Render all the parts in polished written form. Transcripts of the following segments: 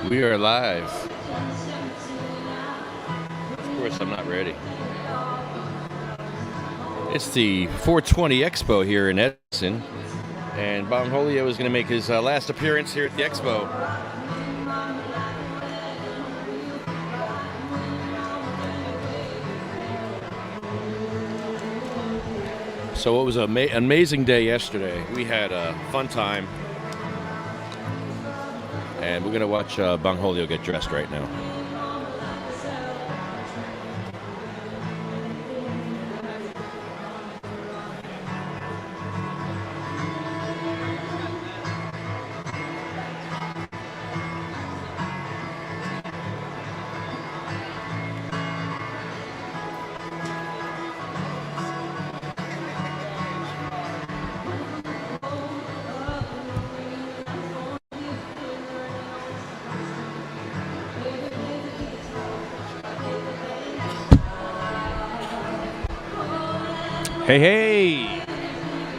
We are live. Of course, I'm not ready. It's the 420 Expo here in Edison, and Bongholio is going to make his last appearance here at the Expo. So it was an amazing day yesterday. We had a fun time. And we're going to watch Bongholio get dressed right now. Hey.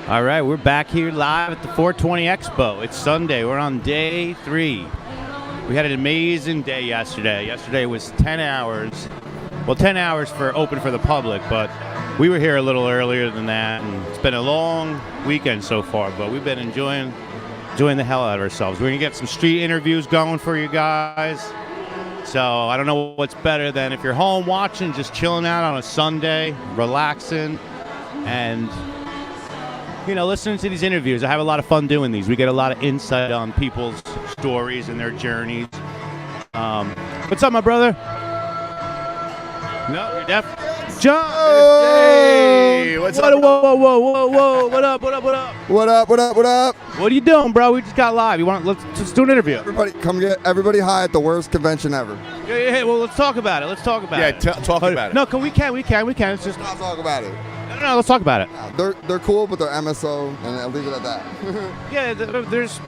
All right, we're back here live at the 420 Expo. It's Sunday. We're on day 3. We had an amazing day yesterday. Yesterday was 10 hours. Well, 10 hours for open for the public, but we were here a little earlier than that, and it's been a long weekend so far, but we've been enjoying the hell out of ourselves. We're going to get some street interviews going for you guys. So I don't know what's better than if you're home watching, just chilling out on a Sunday, relaxing, and, you know, listening to these interviews. I have a lot of fun doing these. We get a lot of insight on people's stories and their journeys. What's up, my brother? No, you're deaf? John! Hey, what's up? Whoa. What up? What up? What are you doing, bro? We just got live. Let's do an interview. Everybody, come get everybody high at the worst convention ever. Yeah, well, let's talk about it. Talk about it. No, we can. It's just... I'll talk about it. No, let's talk about it. They're cool, but they're MSO, and I'll leave it at that. Yeah, there's...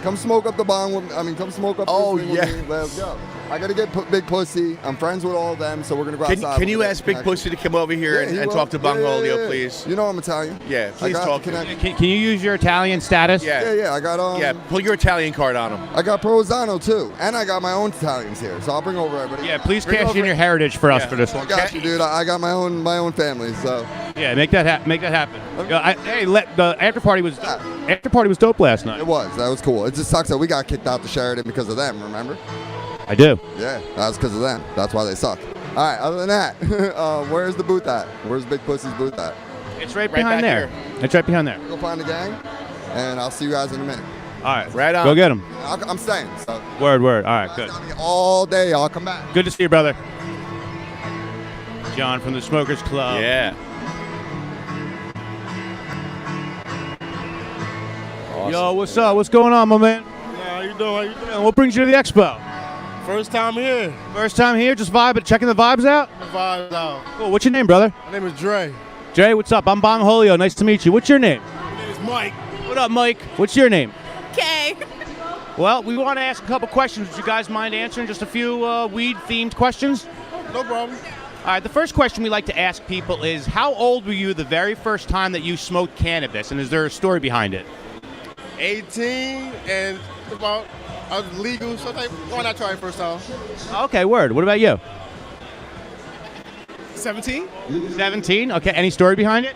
Come smoke up the bong with me. Come smoke up this thing with me. Let's go. I got to get Big Pussy. I'm friends with all of them, so we're going to go outside. Can you ask Big Pussy to come over here and talk to Bongholio, please? You know I'm Italian. Yeah, please talk. Can you use your Italian status? Yeah, I got... pull your Italian card on him. I got Provenzano, too, and I got my own Italians here, so I'll bring over everybody. Yeah, please cash in your heritage for us for this one. I got you, dude. I got my own family, so... Yeah, make that happen. The after party was dope last night. It was. That was cool. It just sucks that we got kicked out to Sheridan because of them, remember? I do. Yeah, that's because of them. That's why they suck. All right, other than that, where's the booth at? Where's Big Pussy's booth at? It's right behind there. It's right behind there. Go find the gang, and I'll see you guys in a minute. All right. Right on. Go get them. I'm staying. So. Word. All right, good. All day. I'll come back. Good to see you, brother. John from the Smokers Club. Yeah. Awesome. Yo, what's up? What's going on, my man? How you doing? What brings you to the Expo? First time here. First time here, just checking the vibes out? The vibes out. Cool. What's your name, brother? My name is Dre. Jay, what's up? I'm Bongholio. Nice to meet you. What's your name? My name is Mike. What up, Mike? What's your name? Kay. Well, we want to ask a couple questions. Would you guys mind answering just a few weed-themed questions? No problem. All right, the first question we like to ask people is, how old were you the very first time that you smoked cannabis, and is there a story behind it? 18 and about I was legal, so why not try it first time? Okay, word. What about you? 17. 17? Okay, any story behind it?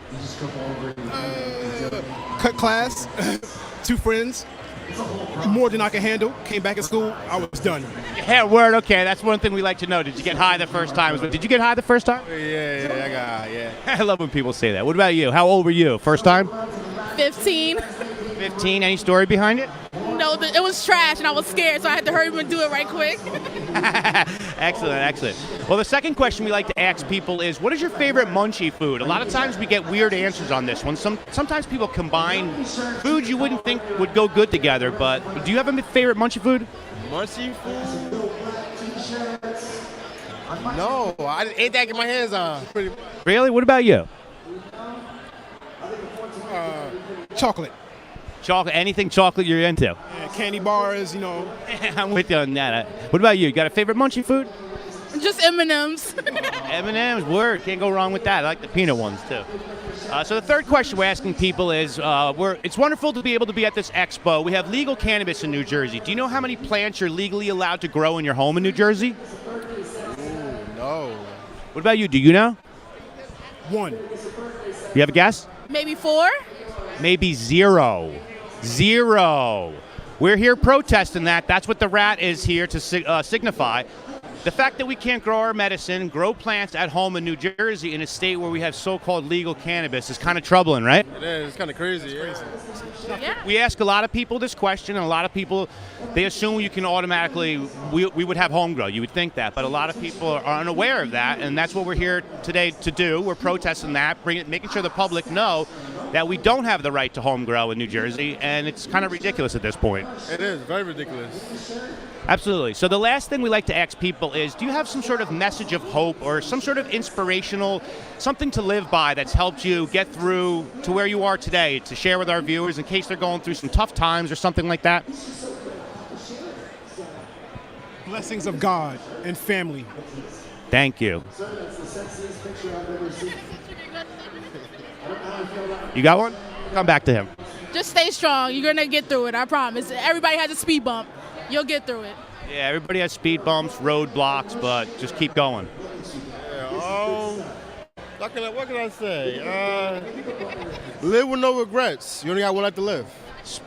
Cut class, 2 friends, more than I could handle. Came back at school, I was done. Yeah, word. Okay, that's one thing we like to know. Did you get high the first time? Did you get high the first time? Yeah, I got high, yeah. I love when people say that. What about you? How old were you? First time? 15. 15. Any story behind it? No, it was trash, and I was scared, so I had to hurry up and do it right quick. Excellent. Well, the second question we like to ask people is, what is your favorite munchie food? A lot of times we get weird answers on this one. Sometimes people combine foods you wouldn't think would go good together, but do you have a favorite munchie food? Munchie food? No, I ain't that get my hands on. Pretty much. Really? What about you? Chocolate. Chocolate, anything chocolate you're into? Yeah, candy bars, you know. I'm with you on that. What about you? You got a favorite munchie food? Just M&Ms. M&M's, word. Can't go wrong with that. I like the peanut ones, too. So the third question we're asking people is, it's wonderful to be able to be at this expo. We have legal cannabis in New Jersey. Do you know how many plants you're legally allowed to grow in your home in New Jersey? Ooh, no. What about you? Do you know? 1. You have a guess? Maybe 4. Maybe 0. 0. We're here protesting that. That's what the rat is here to signify. The fact that we can't grow our medicine, grow plants at home in New Jersey in a state where we have so-called legal cannabis is kind of troubling, right? It is. It's kind of crazy. Yeah. We ask a lot of people this question, and a lot of people, they assume you can automatically, we would have home grow. You would think that, but a lot of people are unaware of that, and that's what we're here today to do. We're protesting that, making sure the public know that we don't have the right to home grow in New Jersey, and it's kind of ridiculous at this point. It is. Very ridiculous. Absolutely. So the last thing we like to ask people is, do you have some sort of message of hope or some sort of inspirational, something to live by that's helped you get through to where you are today, to share with our viewers in case they're going through some tough times or something like that? Blessings of God and family. Thank you. You got one? Come back to him. Just stay strong. You're going to get through it, I promise. Everybody has a speed bump. You'll get through it. Yeah, everybody has speed bumps, roadblocks, but just keep going. Yeah, what can I say? Live with no regrets. You only got one life to live.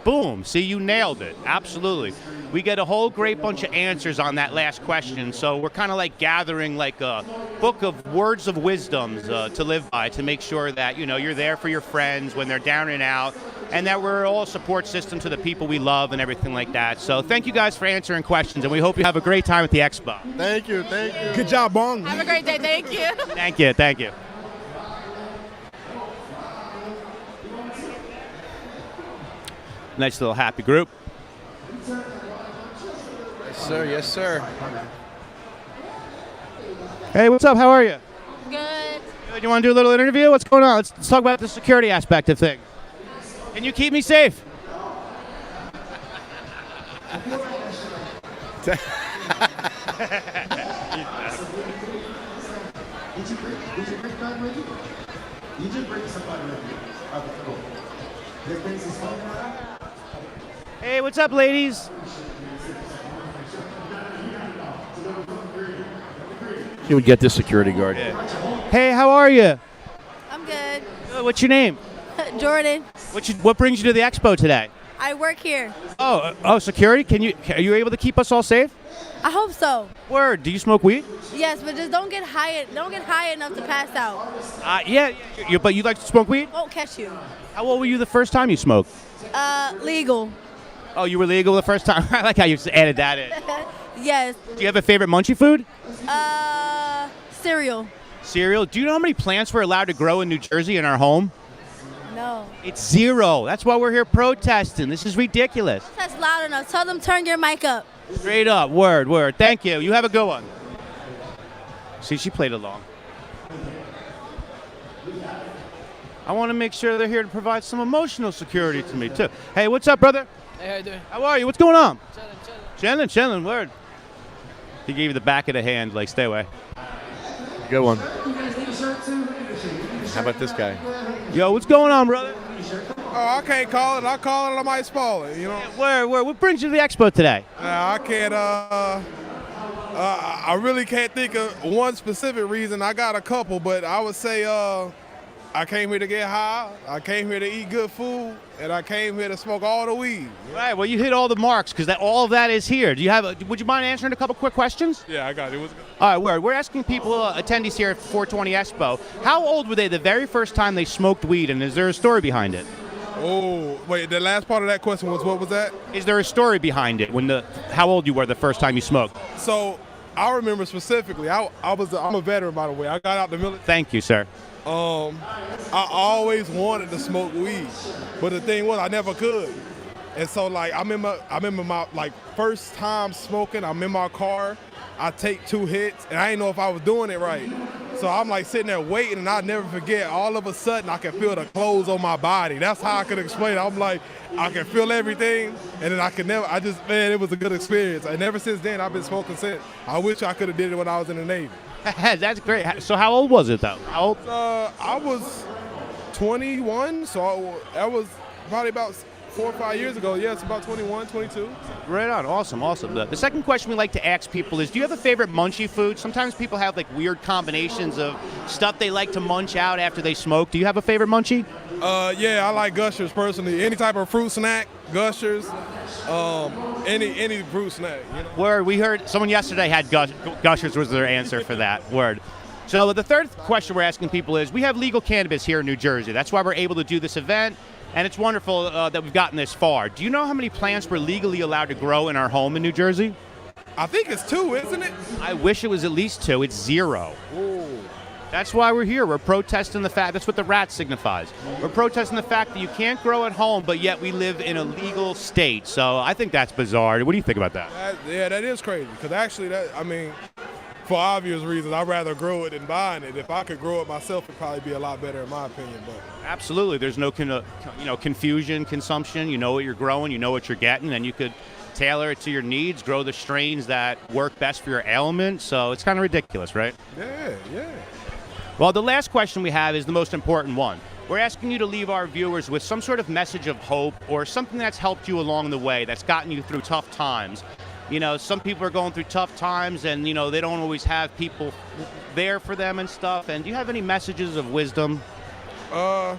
Boom. See, you nailed it. Absolutely. We get a whole great bunch of answers on that last question, so we're kind of like gathering like a book of words of wisdoms to live by, to make sure that, you know, you're there for your friends when they're down and out, and that we're all a support system to the people we love and everything like that. So thank you guys for answering questions, and we hope you have a great time at the Expo. Thank you. Thank you. Good job, Bong. Have a great day. Thank you. Thank you. Thank you. Nice little happy group. Yes, sir. Yes, sir. Hey, what's up? How are you? Good. Good. You want to do a little interview? What's going on? Let's talk about the security aspect of things. Can you keep me safe? Hey, what's up, ladies? You would get this security guard. Hey, how are you? I'm good. What's your name? Jordan, What brings you to the expo today? I work here. Oh, security? Are you able to keep us all safe? I hope so. Word. Do you smoke weed? Yes, but just don't get high. Don't get high enough to pass out. Yeah. But you like to smoke weed? Won't catch you. How old were you the first time you smoked? Legal. Oh, you were legal the first time? I like how you just added that in. Yes. Do you have a favorite munchie food? Cereal. Cereal. Do you know how many plants we're allowed to grow in New Jersey in our home? No. It's 0. That's why we're here protesting. This is ridiculous. That's loud enough. Tell them turn your mic up. Straight up. Word. Thank you. You have a good one. See, she played along. I want to make sure they're here to provide some emotional security to me, too. Hey, what's up, brother? Hey, how you doing? How are you? What's going on? Chilling. Chilling. Word. He gave you the back of the hand, like, stay away. Good one. How about this guy? Yo, what's going on, brother? Oh, I can't call it. I call it, I might spoil it, you know? Word. What brings you to the expo today? I can't, I really can't think of one specific reason. I got a couple, but I would say I came here to get high, I came here to eat good food, and I came here to smoke all the weed. Right, well, you hit all the marks because all of that is here. Would you mind answering a couple quick questions? Yeah, I got it. What's good? All right, word. We're asking people, attendees here at 420 Expo, how old were they the very first time they smoked weed, and is there a story behind it? Oh, wait, the last part of that question was, what was that? Is there a story behind it how old you were the first time you smoked? So, I remember specifically, I'm a veteran, by the way. I got out the military. Thank you, sir. I always wanted to smoke weed, but the thing was I never could. And so like I remember my like first time smoking, I'm in my car, I take 2 hits, and I didn't know if I was doing it right. So I'm like sitting there waiting, and I'll never forget. All of a sudden, I can feel the clothes on my body. That's how I could explain it. I'm like, I can feel everything, and then man, it was a good experience. And ever since then, I've been smoking since. I wish I could have did it when I was in the Navy. That's great. So how old was it, though? How old? I was 21, so that was probably about 4 or 5 years ago. Yeah, it's about 21, 22. Right on. Awesome. The second question we like to ask people is, do you have a favorite munchie food? Sometimes people have like weird combinations of stuff they like to munch out after they smoke. Do you have a favorite munchie? Yeah, I like Gushers personally. Any type of fruit snack, Gushers, any fruit snack. You know? Word. We heard someone yesterday had Gushers was their answer for that. Word. So the third question we're asking people is, we have legal cannabis here in New Jersey. That's why we're able to do this event. And it's wonderful that we've gotten this far. Do you know how many plants we're legally allowed to grow in our home in New Jersey? I think it's 2, isn't it? I wish it was at least 2. It's 0. Ooh. That's why we're here. We're protesting the fact. That's what the rat signifies. We're protesting the fact that you can't grow at home, but yet we live in a legal state. So I think that's bizarre. What do you think about that? That is crazy. Because actually, for obvious reasons, I'd rather grow it than buying it. If I could grow it myself, it'd probably be a lot better in my opinion. But absolutely, there's no confusion, consumption. You know what you're growing, you know what you're getting, and you could tailor it to your needs, grow the strains that work best for your ailment. So it's kind of ridiculous, right? Yeah. Well, the last question we have is the most important one. We're asking you to leave our viewers with some sort of message of hope or something that's helped you along the way, that's gotten you through tough times. You know, some people are going through tough times and, they don't always have people there for them and stuff. And do you have any messages of wisdom? Well,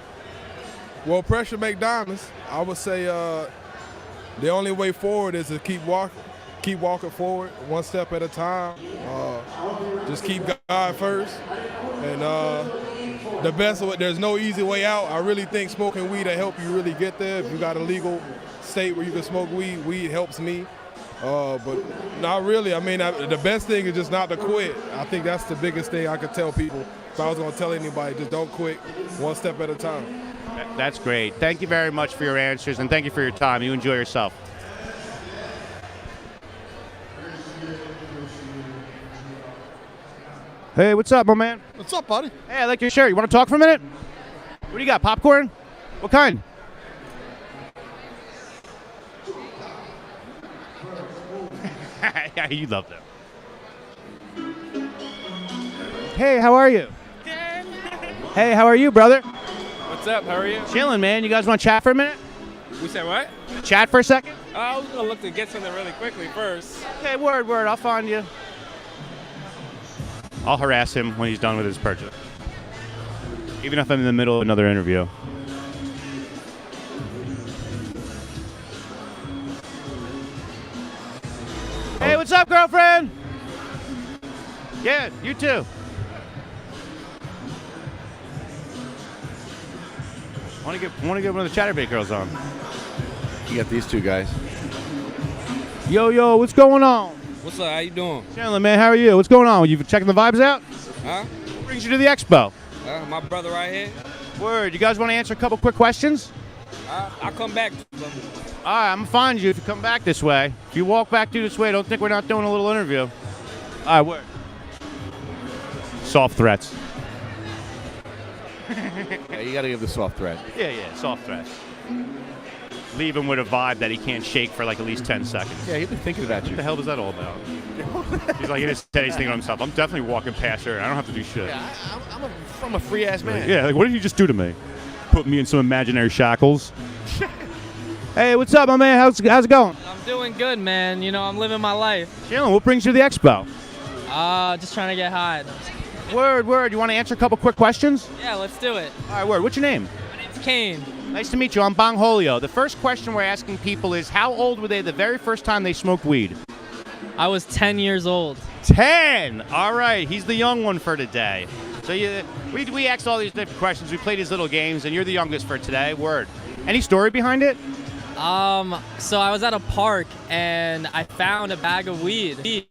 pressure make diamonds. I would say the only way forward is to keep walking forward, one step at a time. Just keep God first. And the best way, there's no easy way out. I really think smoking weed will help you really get there. If you got a legal state where you can smoke weed helps me. But not really. The best thing is just not to quit. I think that's the biggest thing I could tell people. If I was going to tell anybody, just don't quit, one step at a time. That's great. Thank you very much for your answers, and thank you for your time. You enjoy yourself. Hey, what's up, my man? What's up, buddy? Hey, I like your shirt. You want to talk for a minute? What do you got, popcorn? What kind? Yeah, you love them. Hey, how are you? Good. Hey, how are you, brother? What's up? How are you? Chilling, man. You guys want to chat for a minute? We said what? Chat for a second? I was gonna look to get something really quickly first. Okay, word. I'll find you. I'll harass him when he's done with his purchase. Even if I'm in the middle of another interview. Hey, what's up, girlfriend? Yeah, you too. Want to get one of the Chatterbait girls on. You got these 2 guys. Yo, what's going on? What's up? How you doing? Chandler, man, how are you? What's going on? You checking the vibes out? Huh? What brings you to the Expo? My brother right here. Word. You guys want to answer a couple quick questions? I'll come back. All right, I'm going to find you if you come back this way. If you walk back through this way, don't think we're not doing a little interview. All right, word. Soft threats. Yeah, you got to give the soft threat. Yeah, soft threats. Leave him with a vibe that he can't shake for like at least 10 seconds. Yeah, he's been thinking about you. What the hell was that all about? He's like, he's thinking to himself, I'm definitely walking past her. I don't have to do shit. Yeah, I'm a free-ass man. Yeah, like, what did you just do to me? Put me in some imaginary shackles. Hey, what's up, my man? How's it going? I'm doing good, man. I'm living my life. Chilling. What brings you to the Expo? Just trying to get high. Word. You want to answer a couple quick questions? Yeah, let's do it. All right, word. What's your name? My name's Kane. Nice to meet you. I'm Bong Holio. The first question we're asking people is, how old were they the very first time they smoked weed? I was 10 years old. 10! All right, he's the young one for today. So we asked all these different questions. We played these little games, and you're the youngest for today. Word. Any story behind it? So I was at a park, and I found a bag of weed.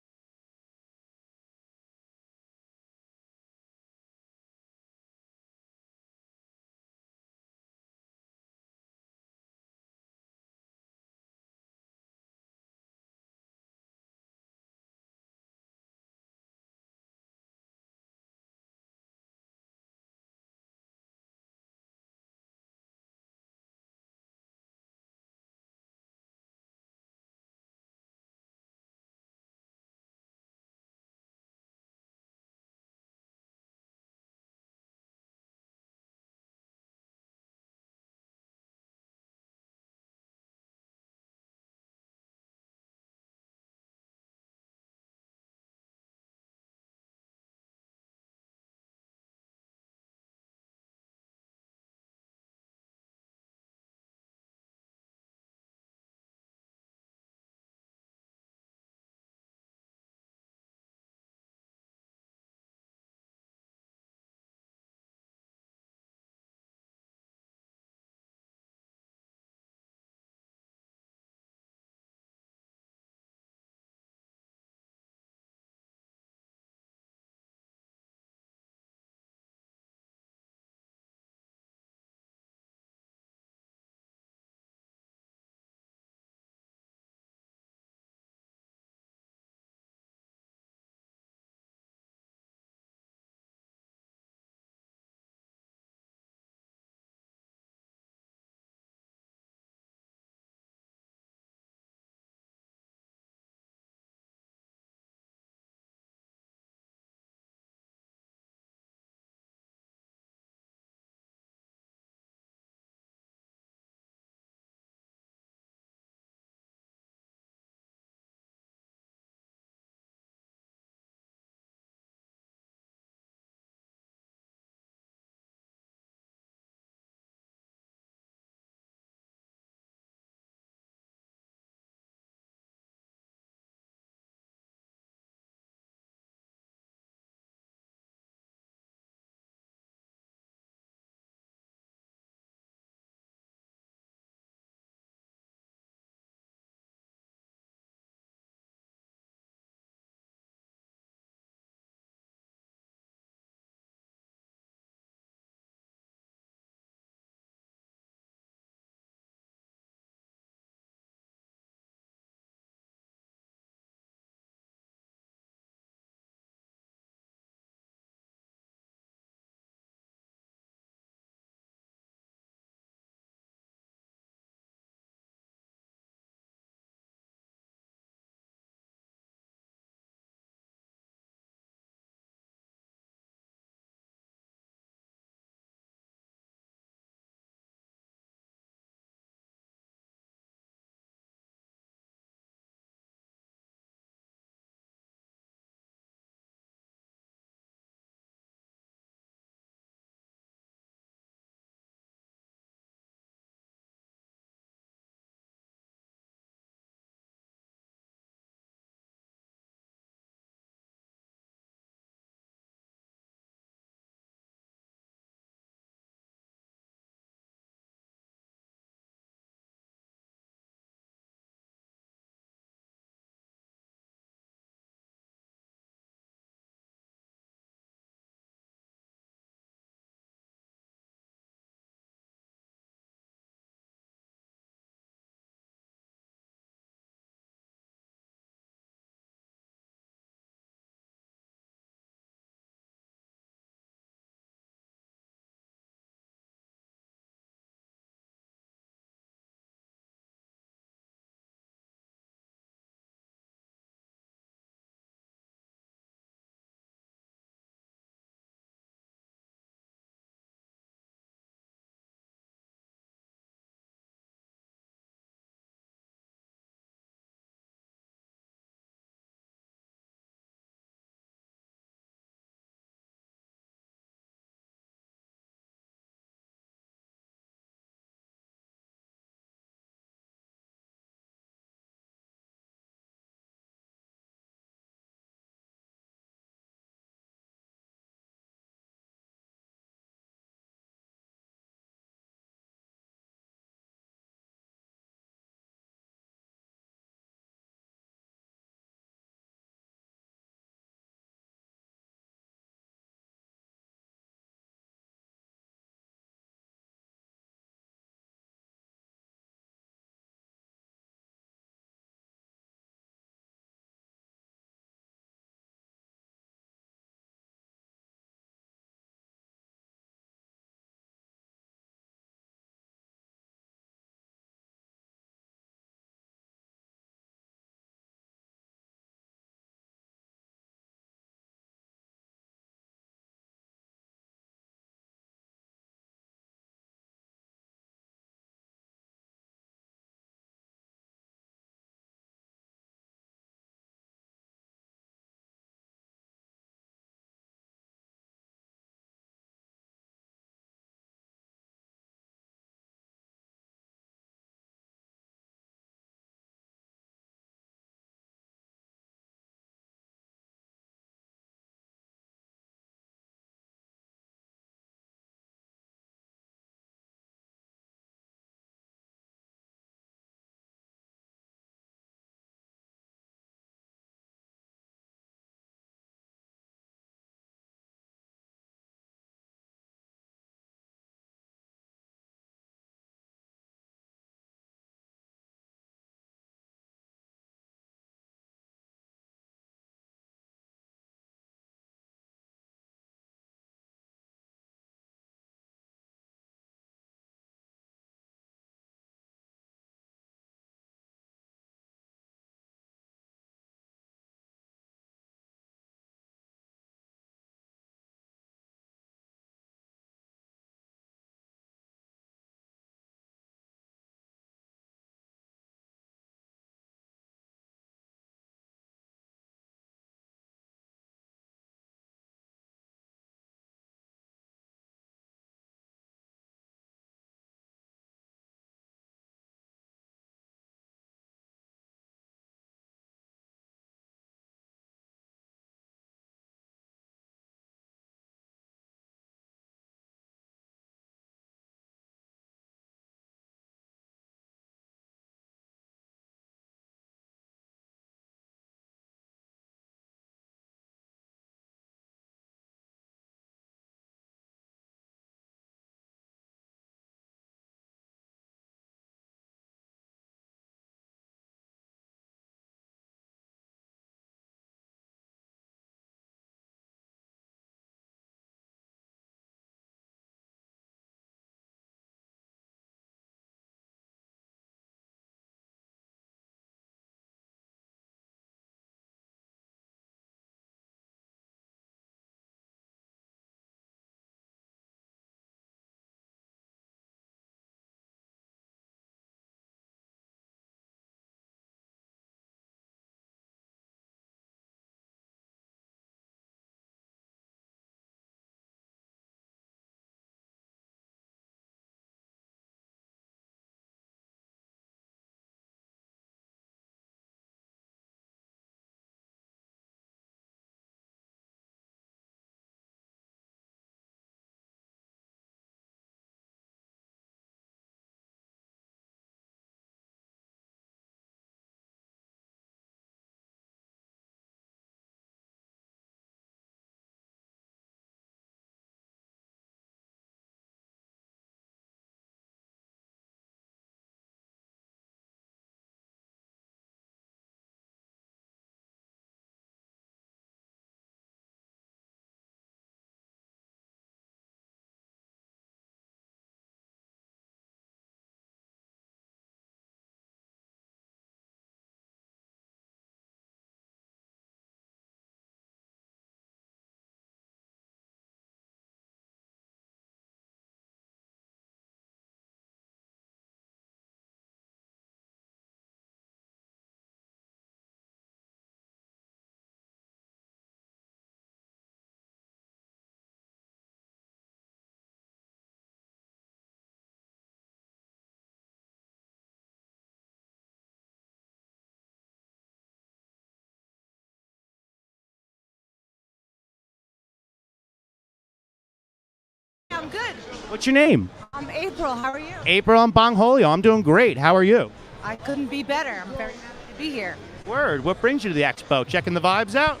good. What's your name? I'm April. How are you? April, I'm Bongholio. I'm doing great. How are you? I couldn't be better. I'm very happy to be here. Word. What brings you to the expo? Checking the vibes out?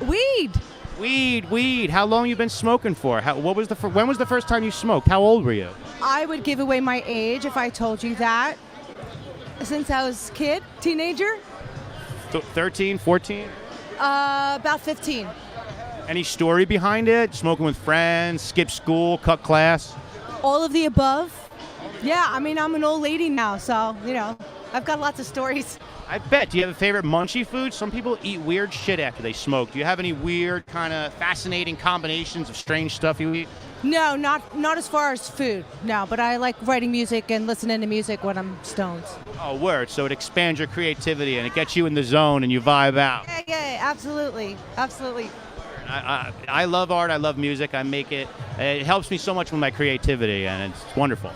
Weed. Weed. How long you been smoking for? When was the first time you smoked? How old were you? I would give away my age if I told you that. Since I was a kid, teenager, 13, 14? about 15. Any story behind it? Smoking with friends, skip school, cut class? All of the above. Yeah, I mean, I'm an old lady now, so, I've got lots of stories. I bet. Do you have a favorite munchie food? Some people eat weird shit after they smoke. Do you have any weird, kind of fascinating combinations of strange stuff you eat? No, not as far as food, no, but I like writing music and listening to music when I'm stoned. Oh, word. So it expands your creativity and it gets you in the zone and you vibe out. Yeah, absolutely. I love art. I love music. I make it. It helps me so much with my creativity, and it's wonderful.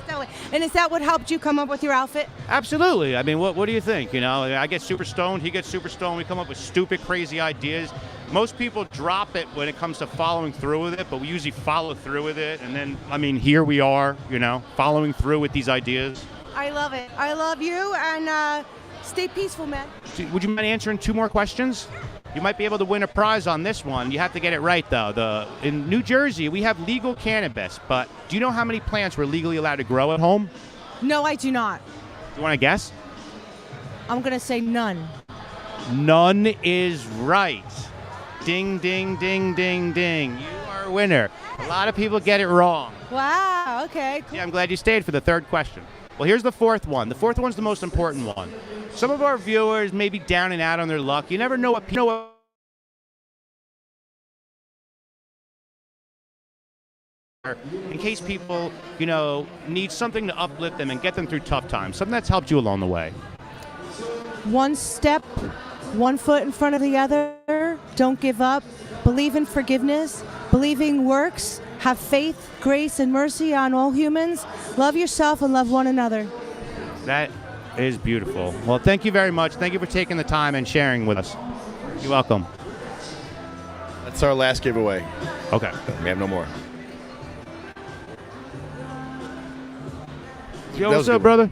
And is that what helped you come up with your outfit? Absolutely. I mean, what do you think? I get super stoned. He gets super stoned. We come up with stupid, crazy ideas. Most people drop it when it comes to following through with it, but we usually follow through with it. And then, here we are, following through with these ideas. I love it. I love you, and stay peaceful, man. Would you mind answering 2 more questions? You might be able to win a prize on this one. You have to get it right, though. In New Jersey, we have legal cannabis, but do you know how many plants we're legally allowed to grow at home? No, I do not. You want to guess? I'm going to say none. None is right. Ding, ding, ding, ding, ding. You are a winner. A lot of people get it wrong. Wow, okay, cool. Yeah, I'm glad you stayed for the 3rd question. Well, here's the 4th one. The 4th one's the most important one. Some of our viewers may be down and out on their luck. You never know what in case people, need something to uplift them and get them through tough times. Something that's helped you along the way. One step, one foot in front of the other. Don't give up. Believe in forgiveness. Believing works. Have faith, grace, and mercy on all humans. Love yourself and love one another. That is beautiful. Well, thank you very much. Thank you for taking the time and sharing with us. You're welcome. That's our last giveaway. Okay. We have no more. Yo, what's up, brother?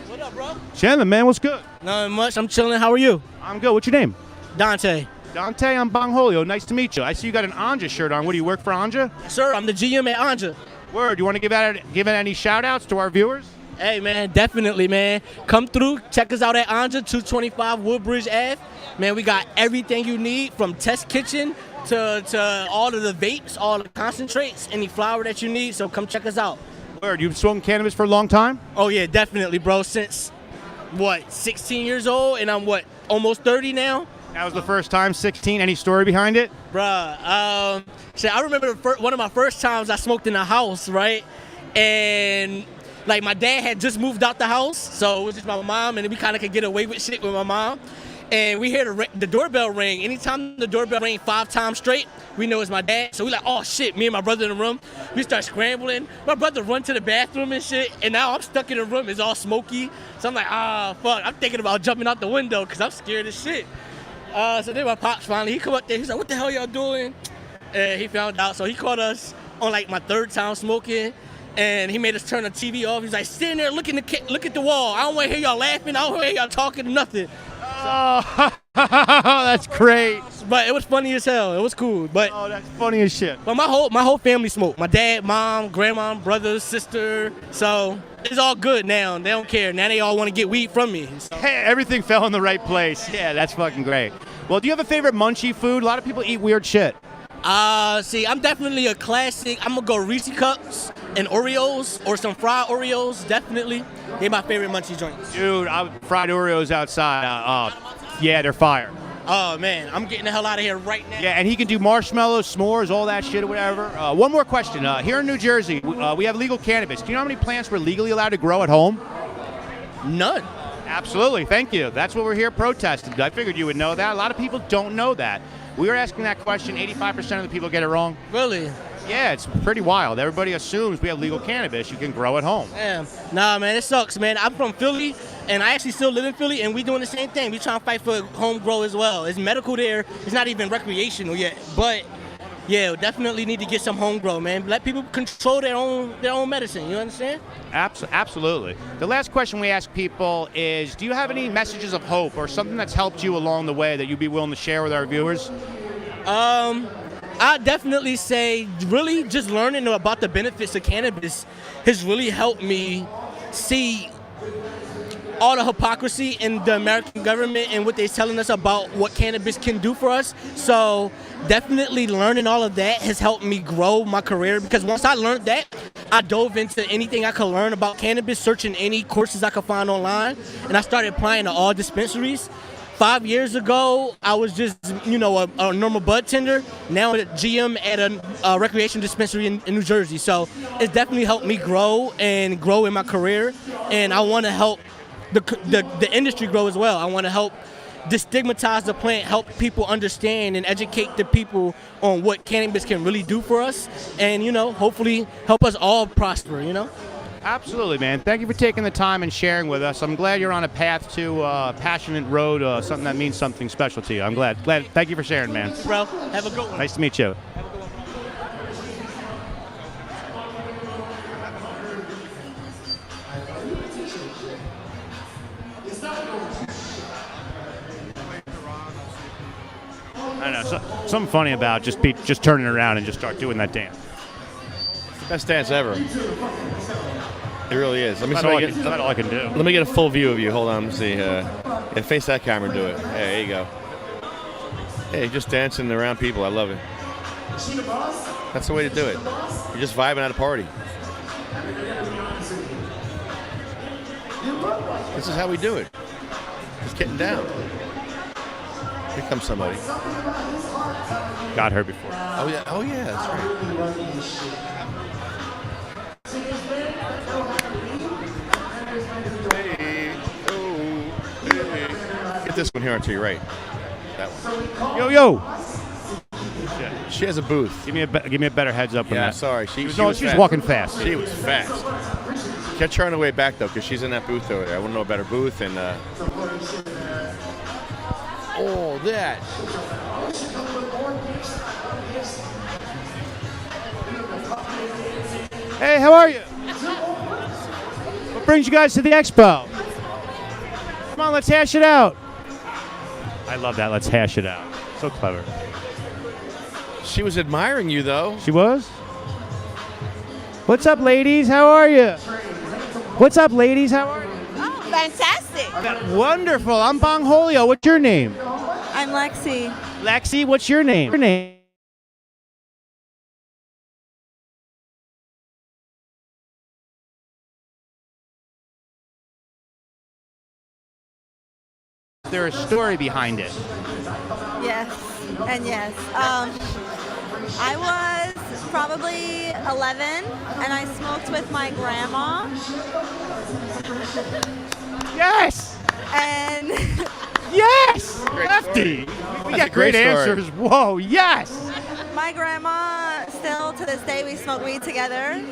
What up, bro? Chandler, man, what's good? Nothing much. I'm chilling. How are you? I'm good. What's your name? Dante. Dante, I'm Bongholio. Nice to meet you. I see you got an Anja shirt on. What, do you work for Anja? Sir, I'm the GM at Anja. Word. You want to give out any shout-outs to our viewers? Hey, man, definitely, man. Come through. Check us out at Anja, 225 Woodbridge Ave. Man, we got everything you need from test kitchen to all of the vapes, all the concentrates, any flour that you need. So come check us out. Word. You've smoking cannabis for a long time? Oh, yeah, definitely, bro. Since, 16 years old, and I'm, almost 30 now? That was the first time, 16. Any story behind it? Bruh, I remember one of my first times I smoked in a house, right? And, my dad had just moved out the house, so it was just my mom, and we kind of could get away with shit with my mom. And we hear the doorbell ring. Anytime the doorbell ring 5 times straight, we know it's my dad. So we like, oh, shit, me and my brother in the room. We start scrambling. My brother run to the bathroom and shit, and now I'm stuck in the room. It's all smoky. So I'm like, fuck. I'm thinking about jumping out the window because I'm scared as shit. So then my pops finally, he come up there. He's like, what the hell y'all doing? And he found out. So he caught us on, my 3rd time smoking. And he made us turn the TV off. He's like, stand there, look at the wall. I don't want to hear y'all laughing. I don't want to hear y'all talking or nothing. Oh, that's great. But it was funny as hell. It was cool. But oh, that's funny as shit. But my whole family smoked. My dad, mom, grandma, brother, sister. So it's all good now. They don't care. Now they all want to get weed from me. So. Hey, everything fell in the right place. Yeah, that's fucking great. Well, do you have a favorite munchie food? A lot of people eat weird shit. See, I'm definitely a classic. I'm gonna go Reese Cups and Oreos or some fried Oreos. Definitely, they're my favorite munchie joints. Dude, fried Oreos outside. Yeah, they're fire. Oh man, I'm getting the hell out of here right now. Yeah, and he can do marshmallows, s'mores, all that shit or whatever. One more question. Here in New Jersey, we have legal cannabis. Do you know how many plants we're legally allowed to grow at home? None. Absolutely. Thank you. That's what we're here protesting. I figured you would know that. A lot of people don't know that. We were asking that question. 85% of the people get it wrong. Really? Yeah, it's pretty wild. Everybody assumes we have legal cannabis you can grow at home. Damn. Nah, man, it sucks, man. I'm from Philly, and I actually still live in Philly, and we doing the same thing. We trying to fight for home grow as well. It's medical there. It's not even recreational yet. But yeah, definitely need to get some homegrown, man. Let people control their own medicine. You understand? Absolutely. The last question we ask people is, do you have any messages of hope or something that's helped you along the way that you'd be willing to share with our viewers? I definitely say really just learning about the benefits of cannabis has really helped me see all the hypocrisy in the American government and what they're telling us about what cannabis can do for us. So definitely learning all of that has helped me grow my career, because once I learned that, I dove into anything I could learn about cannabis, searching any courses I could find online, and I started applying to all dispensaries. 5 years ago, I was just, a normal bud tender. Now I'm a GM at a recreation dispensary in New Jersey. So it's definitely helped me grow in my career, and I want to help the industry grow as well. I want to help destigmatize the plant, help people understand and educate the people on what cannabis can really do for us, and hopefully help us all prosper. Absolutely, man. Thank you for taking the time and sharing with us. I'm glad you're on a path to passionate road, something that means something special to you. I'm glad. Thank you for sharing, man. Bro, have a good one. Nice to meet you. I know. Something funny about just turning around and just start doing that dance. Best dance ever. It really is. That's all I can do. Let me get a full view of you. Hold on. Let me see. Face that camera and do it. Hey, there you go. Hey, just dancing around people. I love it. That's the way to do it. You're just vibing at a party. This is how we do it. Just getting down. Here comes somebody. Got her before. Oh yeah, that's right. Get this one here onto your right. That one. Yo. She has a booth. Give me a better heads up on that. Sorry. She was walking fast. She was fast. Catch her on the way back though, because she's in that booth over there. I want to know about her booth and. Oh, that. Hey, how are you? What brings you guys to the Expo? Come on, let's hash it out. I love that. Let's hash it out. So clever. She was admiring you, though. She was? What's up, ladies? How are you? What's up, ladies? How are you? Oh, fantastic. Wonderful. I'm Bongholio. What's your name? I'm Lexi. Lexi, what's your name? Your name? Is there a story behind it? Yes, and yes. I was probably 11, and I smoked with my grandma. Yes! And yes! Lefty! We got great answers. Whoa, yes! My grandma, still to this day, we smoke weed together.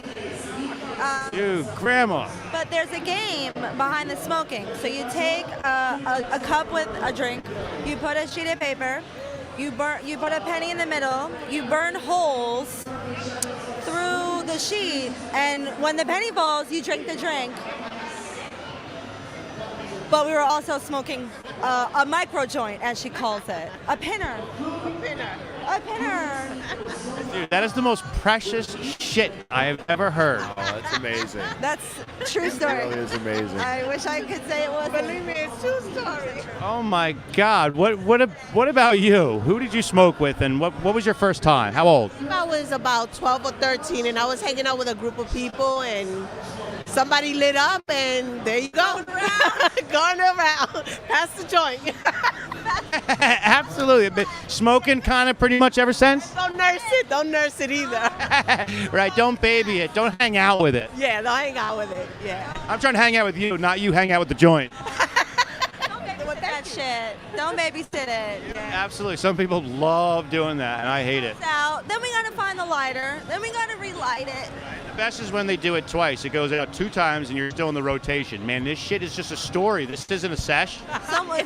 Dude, grandma. But there's a game behind the smoking. So you take a cup with a drink, you put a sheet of paper, you put a penny in the middle, you burn holes through the sheet, and when the penny falls, you drink the drink. But we were also smoking a micro joint, as she calls it. A pinner. A pinner. Dude, that is the most precious shit I have ever heard. Oh, that's amazing. That's a true story. It really is amazing. I wish I could say it was. Believe me, it's true story. Oh my God! What about you? Who did you smoke with, and what was your first time? How old? I was about 12 or 13, and I was hanging out with a group of people, and somebody lit up, and there you go. Going around. Pass the joint. Absolutely. Been smoking kind of pretty much ever since? Don't nurse it. Don't nurse it either. Right. Don't baby it. Don't hang out with it. Yeah, don't hang out with it. Yeah. I'm trying to hang out with you, not you hang out with the joint. Don't babysit that shit. Don't babysit it. Yeah. Absolutely. Some people love doing that, and I hate it. Then we gotta find the lighter. Then we gotta relight it. best is when they do it twice. It goes out 2 times and you're still in the rotation. Man, this shit is just a story. This isn't a sesh. Someone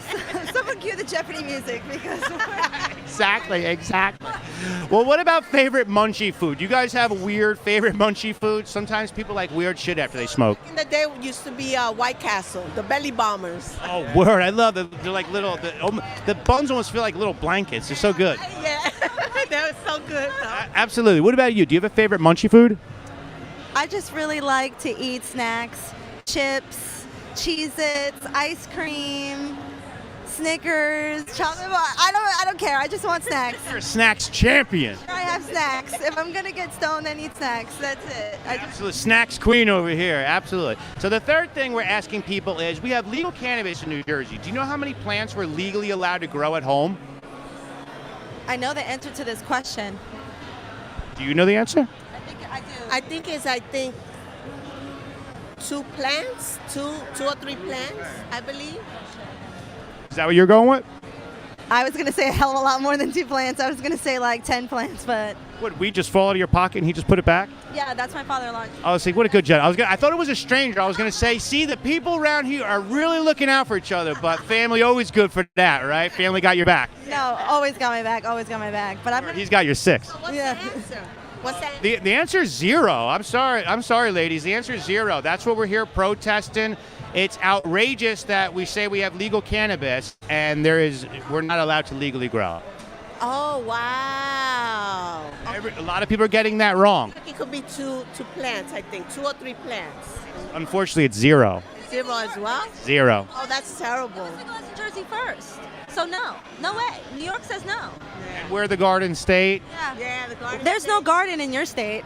cue the Jeopardy music because Exactly. Well, what about favorite munchie food? You guys have a weird favorite munchie food? Sometimes people like weird shit after they smoke. In the day, it used to be White Castle, the belly bombers. Oh, word. I love them. They're like little, the buns almost feel like little blankets. They're so good. Yeah, that was so good. Absolutely. What about you? Do you have a favorite munchie food? I just really like to eat snacks, chips, Cheez-Its, ice cream, Snickers, chocolate bar. I don't care. I just want snacks. You're a snacks champion. I have snacks. If I'm gonna get stoned, I need snacks. That's it. Absolutely. Snacks queen over here. Absolutely. So the third thing we're asking people is, we have legal cannabis in New Jersey. Do you know how many plants we're legally allowed to grow at home? I know the answer to this question. Do you know the answer? I think it's 2 plants, two or 3 plants, I believe. Is that what you're going with? I was gonna say a hell of a lot more than 2 plants. I was gonna say like 10 plants, but What, we just fall out of your pocket and he just put it back? yeah, that's my father-in-law. I was like, what a good job. I thought it was a stranger. I was going to say, see, the people around here are really looking out for each other, but family always good for that, right? Family got your back. No, always got my back. Always got my back. But I'm He's got your 6. yeah. What's that? The answer is 0. I'm sorry, ladies. The answer is 0. That's what we're here protesting. It's outrageous that we say we have legal cannabis and we're not allowed to legally grow. Oh, wow. A lot of people are getting that wrong. It could be two plants, I think. 2 or 3 plants. Unfortunately, it's 0. 0 as well? 0. Oh, that's terrible. New Jersey first. So no way. New York says no. We're the Garden State. Yeah, the garden. There's no garden in your state.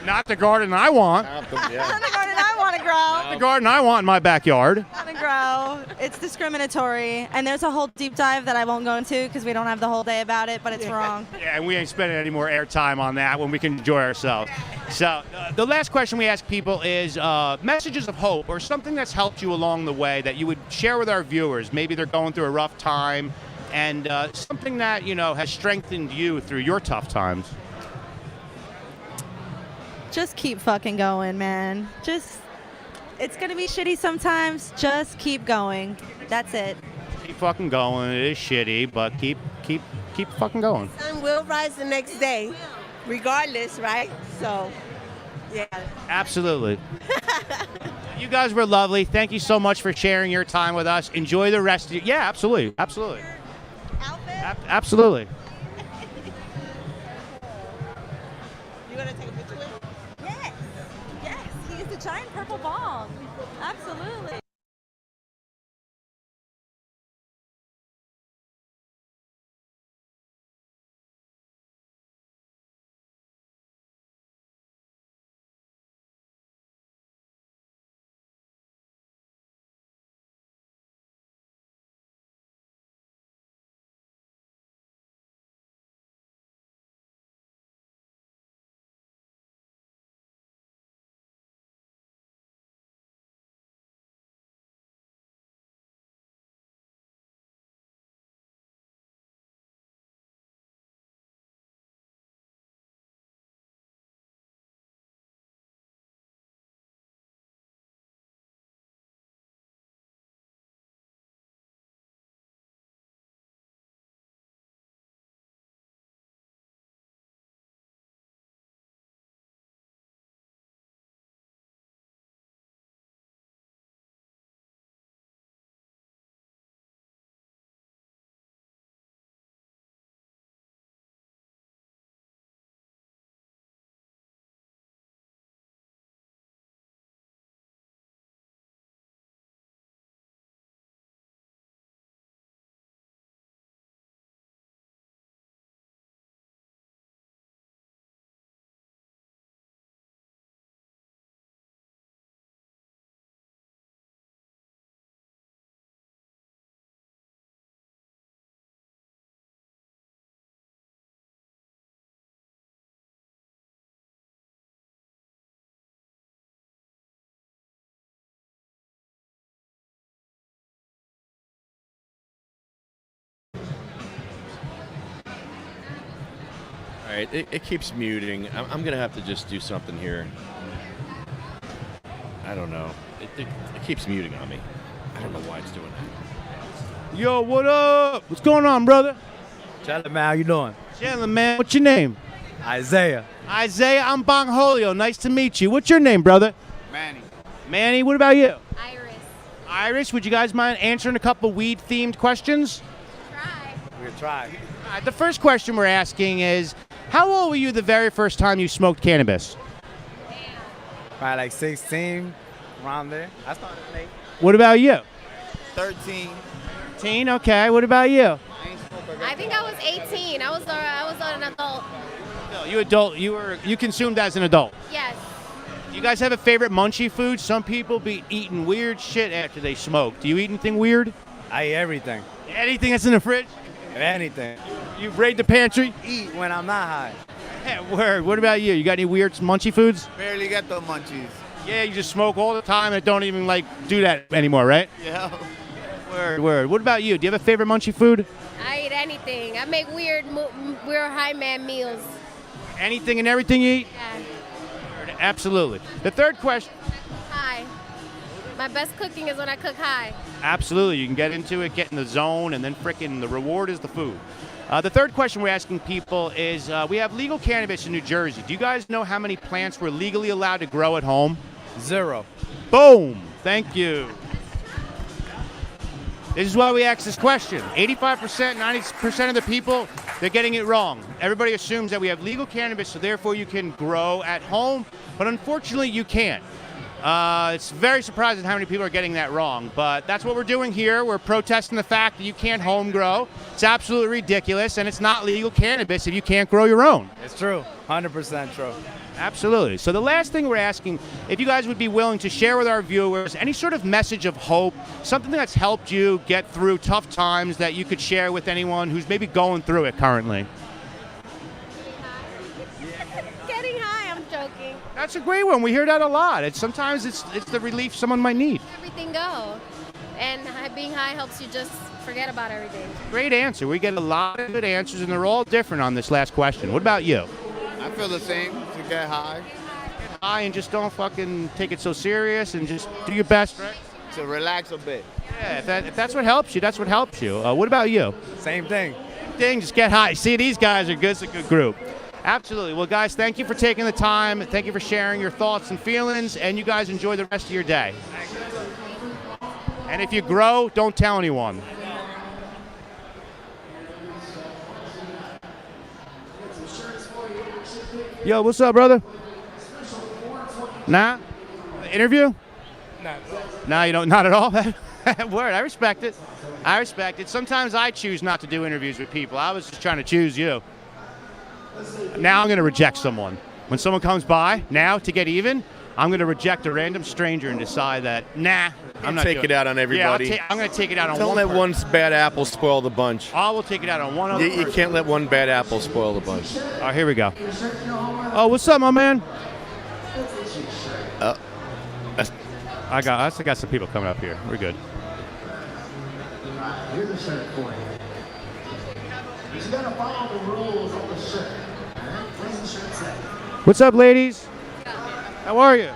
Not the garden I want. Not the garden I want to grow. The garden I want in my backyard. Want to grow. It's discriminatory, and there's a whole deep dive that I won't go into because we don't have the whole day about it. But it's wrong. Yeah, and we ain't spending any more airtime on that when we can enjoy ourselves. So the last question we ask people is messages of hope or something that's helped you along the way that you would share with our viewers. Maybe they're going through a rough time, and something that has strengthened you through your tough times. Just keep fucking going, man. It's gonna be shitty sometimes. Just keep going. That's it. Keep fucking going. It is shitty, but keep fucking going. The sun will rise the next day, regardless, right? So, yeah. Absolutely. You guys were lovely. Thank you so much for sharing your time with us. Enjoy the rest of your... Yeah, absolutely. Absolutely. Absolutely. You gonna take a picture with him? Yes. He is a giant purple ball. Absolutely. All right, it keeps muting. I'm going to have to just do something here. I don't know. It keeps muting on me. I don't know why it's doing that. Yo, what up? What's going on, brother? Chilling, man. How you doing? Chilling, man. What's your name? Isaiah. Isaiah, I'm Bongholio. Nice to meet you. What's your name, brother? Manny. Manny, what about you? Iris. Iris, would you guys mind answering a couple weed-themed questions? We'll try. All right, the first question we're asking is, how old were you the very first time you smoked cannabis? Probably like 16, around there. I started late. What about you? 13. 13, okay. What about you? I think I was 18. I was an adult. No, you adult. You consumed as an adult. Yes. Do you guys have a favorite munchie food? Some people be eating weird shit after they smoke. Do you eat anything weird? I eat everything. Anything that's in the fridge? Anything. You raid the pantry? Eat when I'm not high. Yeah, word. What about you? You got any weird munchie foods? Barely get the munchies. Yeah, you just smoke all the time and don't even do that anymore, right? Yeah. Word. What about you? Do you have a favorite munchie food? I eat anything. I make weird high man meals. Anything and everything you eat? Yeah. Word, absolutely. The third question. High. My best cooking is when I cook high. Absolutely. You can get into it, get in the zone, and then frickin' the reward is the food. The third question we're asking people is, we have legal cannabis in New Jersey. Do you guys know how many plants we're legally allowed to grow at home? 0. Boom. Thank you. This is why we ask this question. 85%, 90% of the people, they're getting it wrong. Everybody assumes that we have legal cannabis, so therefore you can grow at home, but unfortunately you can't. It's very surprising how many people are getting that wrong, but that's what we're doing here. We're protesting the fact that you can't home grow. It's absolutely ridiculous, and it's not legal cannabis if you can't grow your own. It's true. 100% true. Absolutely. So the last thing we're asking, if you guys would be willing to share with our viewers any sort of message of hope, something that's helped you get through tough times that you could share with anyone who's maybe going through it currently. Getting high, I'm joking. That's a great one. We hear that a lot. Sometimes it's the relief someone might need. Everything go. And being high helps you just forget about everything. Great answer. We get a lot of good answers, and they're all different on this last question. What about you? I feel the same. To get high. Get high and just don't fucking take it so serious and just do your best, right? To relax a bit. Yeah, if that's what helps you, that's what helps you. What about you? Same thing. Just get high. See, these guys are good. It's a good group. Absolutely. Well, guys, thank you for taking the time. Thank you for sharing your thoughts and feelings, and you guys enjoy the rest of your day. And if you grow, don't tell anyone. Yo, what's up, brother? Nah? Interview? No, you don't. Not at all? Word, I respect it. I respect it. Sometimes I choose not to do interviews with people. I was just trying to choose you. Now I'm going to reject someone. When someone comes by, now to get even, I'm going to reject a random stranger and decide that, nah, I'm not take it out on everybody. Yeah, I'm going to take it out on Don't one let person. one bad apple spoil the bunch. I will take it out on one other You person. can't let one bad apple spoil the bunch. All right, here we go. Oh, what's up, my man? I got some people coming up here. We're good. Here's the shirt for you. You gotta follow the rules of the shirt. What does the shirt say? What's up, ladies? How are you?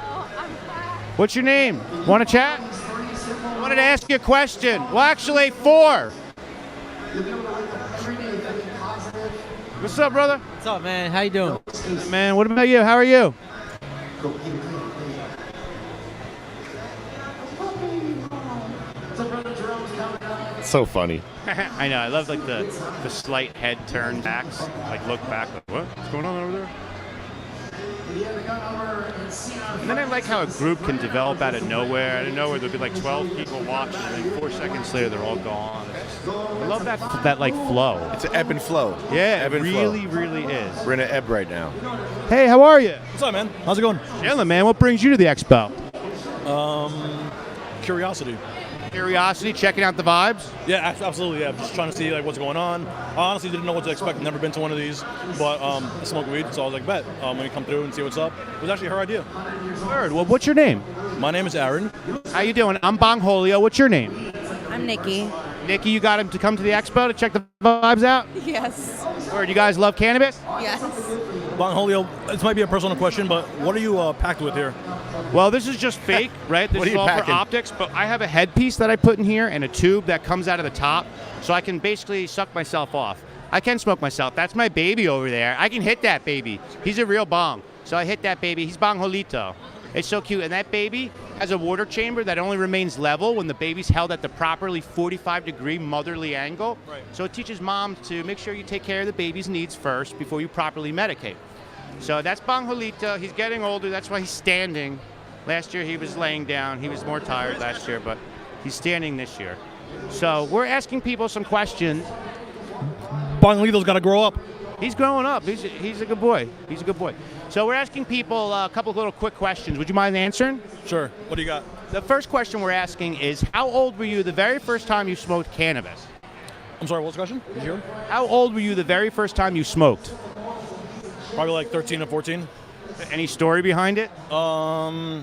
What's your name? Want to chat? I wanted to ask you a question. Well, actually, 4. What's up, brother? What's up, man? How you doing? Hey, man, what about you? How are you? So funny. I know. I love like the slight head turn backs. Like look back. Like, what's going on over there? And then I like how a group can develop out of nowhere. Out of nowhere, there'll be like 12 people watching, and then 4 seconds later, they're all gone. I love that like flow. It's an ebb and flow. Yeah, ebb it and really, flow. really is. We're in an ebb right now. Hey, how are you? What's up, man? How's it going? Chilling, man. What brings you to the Expo? Curiosity. Curiosity, checking out the vibes? Yeah, absolutely. Yeah, just trying to see like what's going on. I honestly didn't know what to expect. I've never been to one of these, but I smoke weed, so I was like, bet. Let me come through and see what's up. It was actually her idea. Word. Well, what's your name? My name is Aaron. How you doing? I'm Bongholio. What's your name? I'm Nikki. Nikki, you got him to come to the Expo to check the vibes out? Yes. Word. You guys love cannabis? Yes. Bon Julio, this might be a personal question, but what are you packed with here? Well, this is just fake, right? This What are is you all packing? for optics, but I have a headpiece that I put in here and a tube that comes out of the top, so I can basically suck myself off. I can smoke myself. That's my baby over there. I can hit that baby. He's a real bong. So I hit that baby. He's Bong Julito. It's so cute. And that baby has a water chamber that only remains level when the baby's held at the properly 45-degree motherly angle. Right. So it teaches mom to make sure you take care of the baby's needs first before you properly medicate. So that's Bong Julito. He's getting older. That's why he's standing. Last year he was laying down. He was more tired last year, but he's standing this year. So we're asking people some questions. Bon Julito's got to grow up. He's growing up. He's a good boy. He's a good boy. So we're asking people a couple of little quick questions. Would you mind answering? Sure. What do you got? The first question we're asking is, how old were you the very first time you smoked cannabis? I'm sorry, what's the question? Did you hear? How old were you the very first time you smoked? Probably like 13 or 14. Any story behind it? I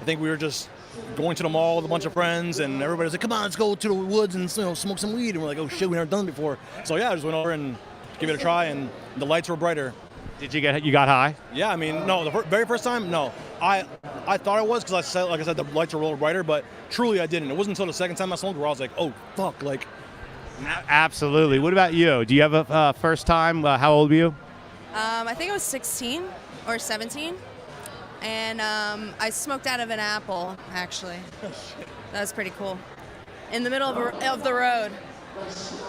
think we were just going to the mall with a bunch of friends, and everybody was like, "Come on, let's go to the woods and smoke some weed." And we're like, "Oh shit, we never done it before." So yeah, I just went over and gave it a try, and the lights were brighter. Did you got high? Yeah, I mean, no, the very first time, no. I thought I was because like I said, the lights were a little brighter, but truly I didn't. It wasn't until the second time I smoked where I was like, "Oh fuck!" Like, Absolutely. What about you? Do you have a first time? How old were you? I think I was 16 or 17, and I smoked out of an apple, actually. That was pretty cool. In the middle of the road.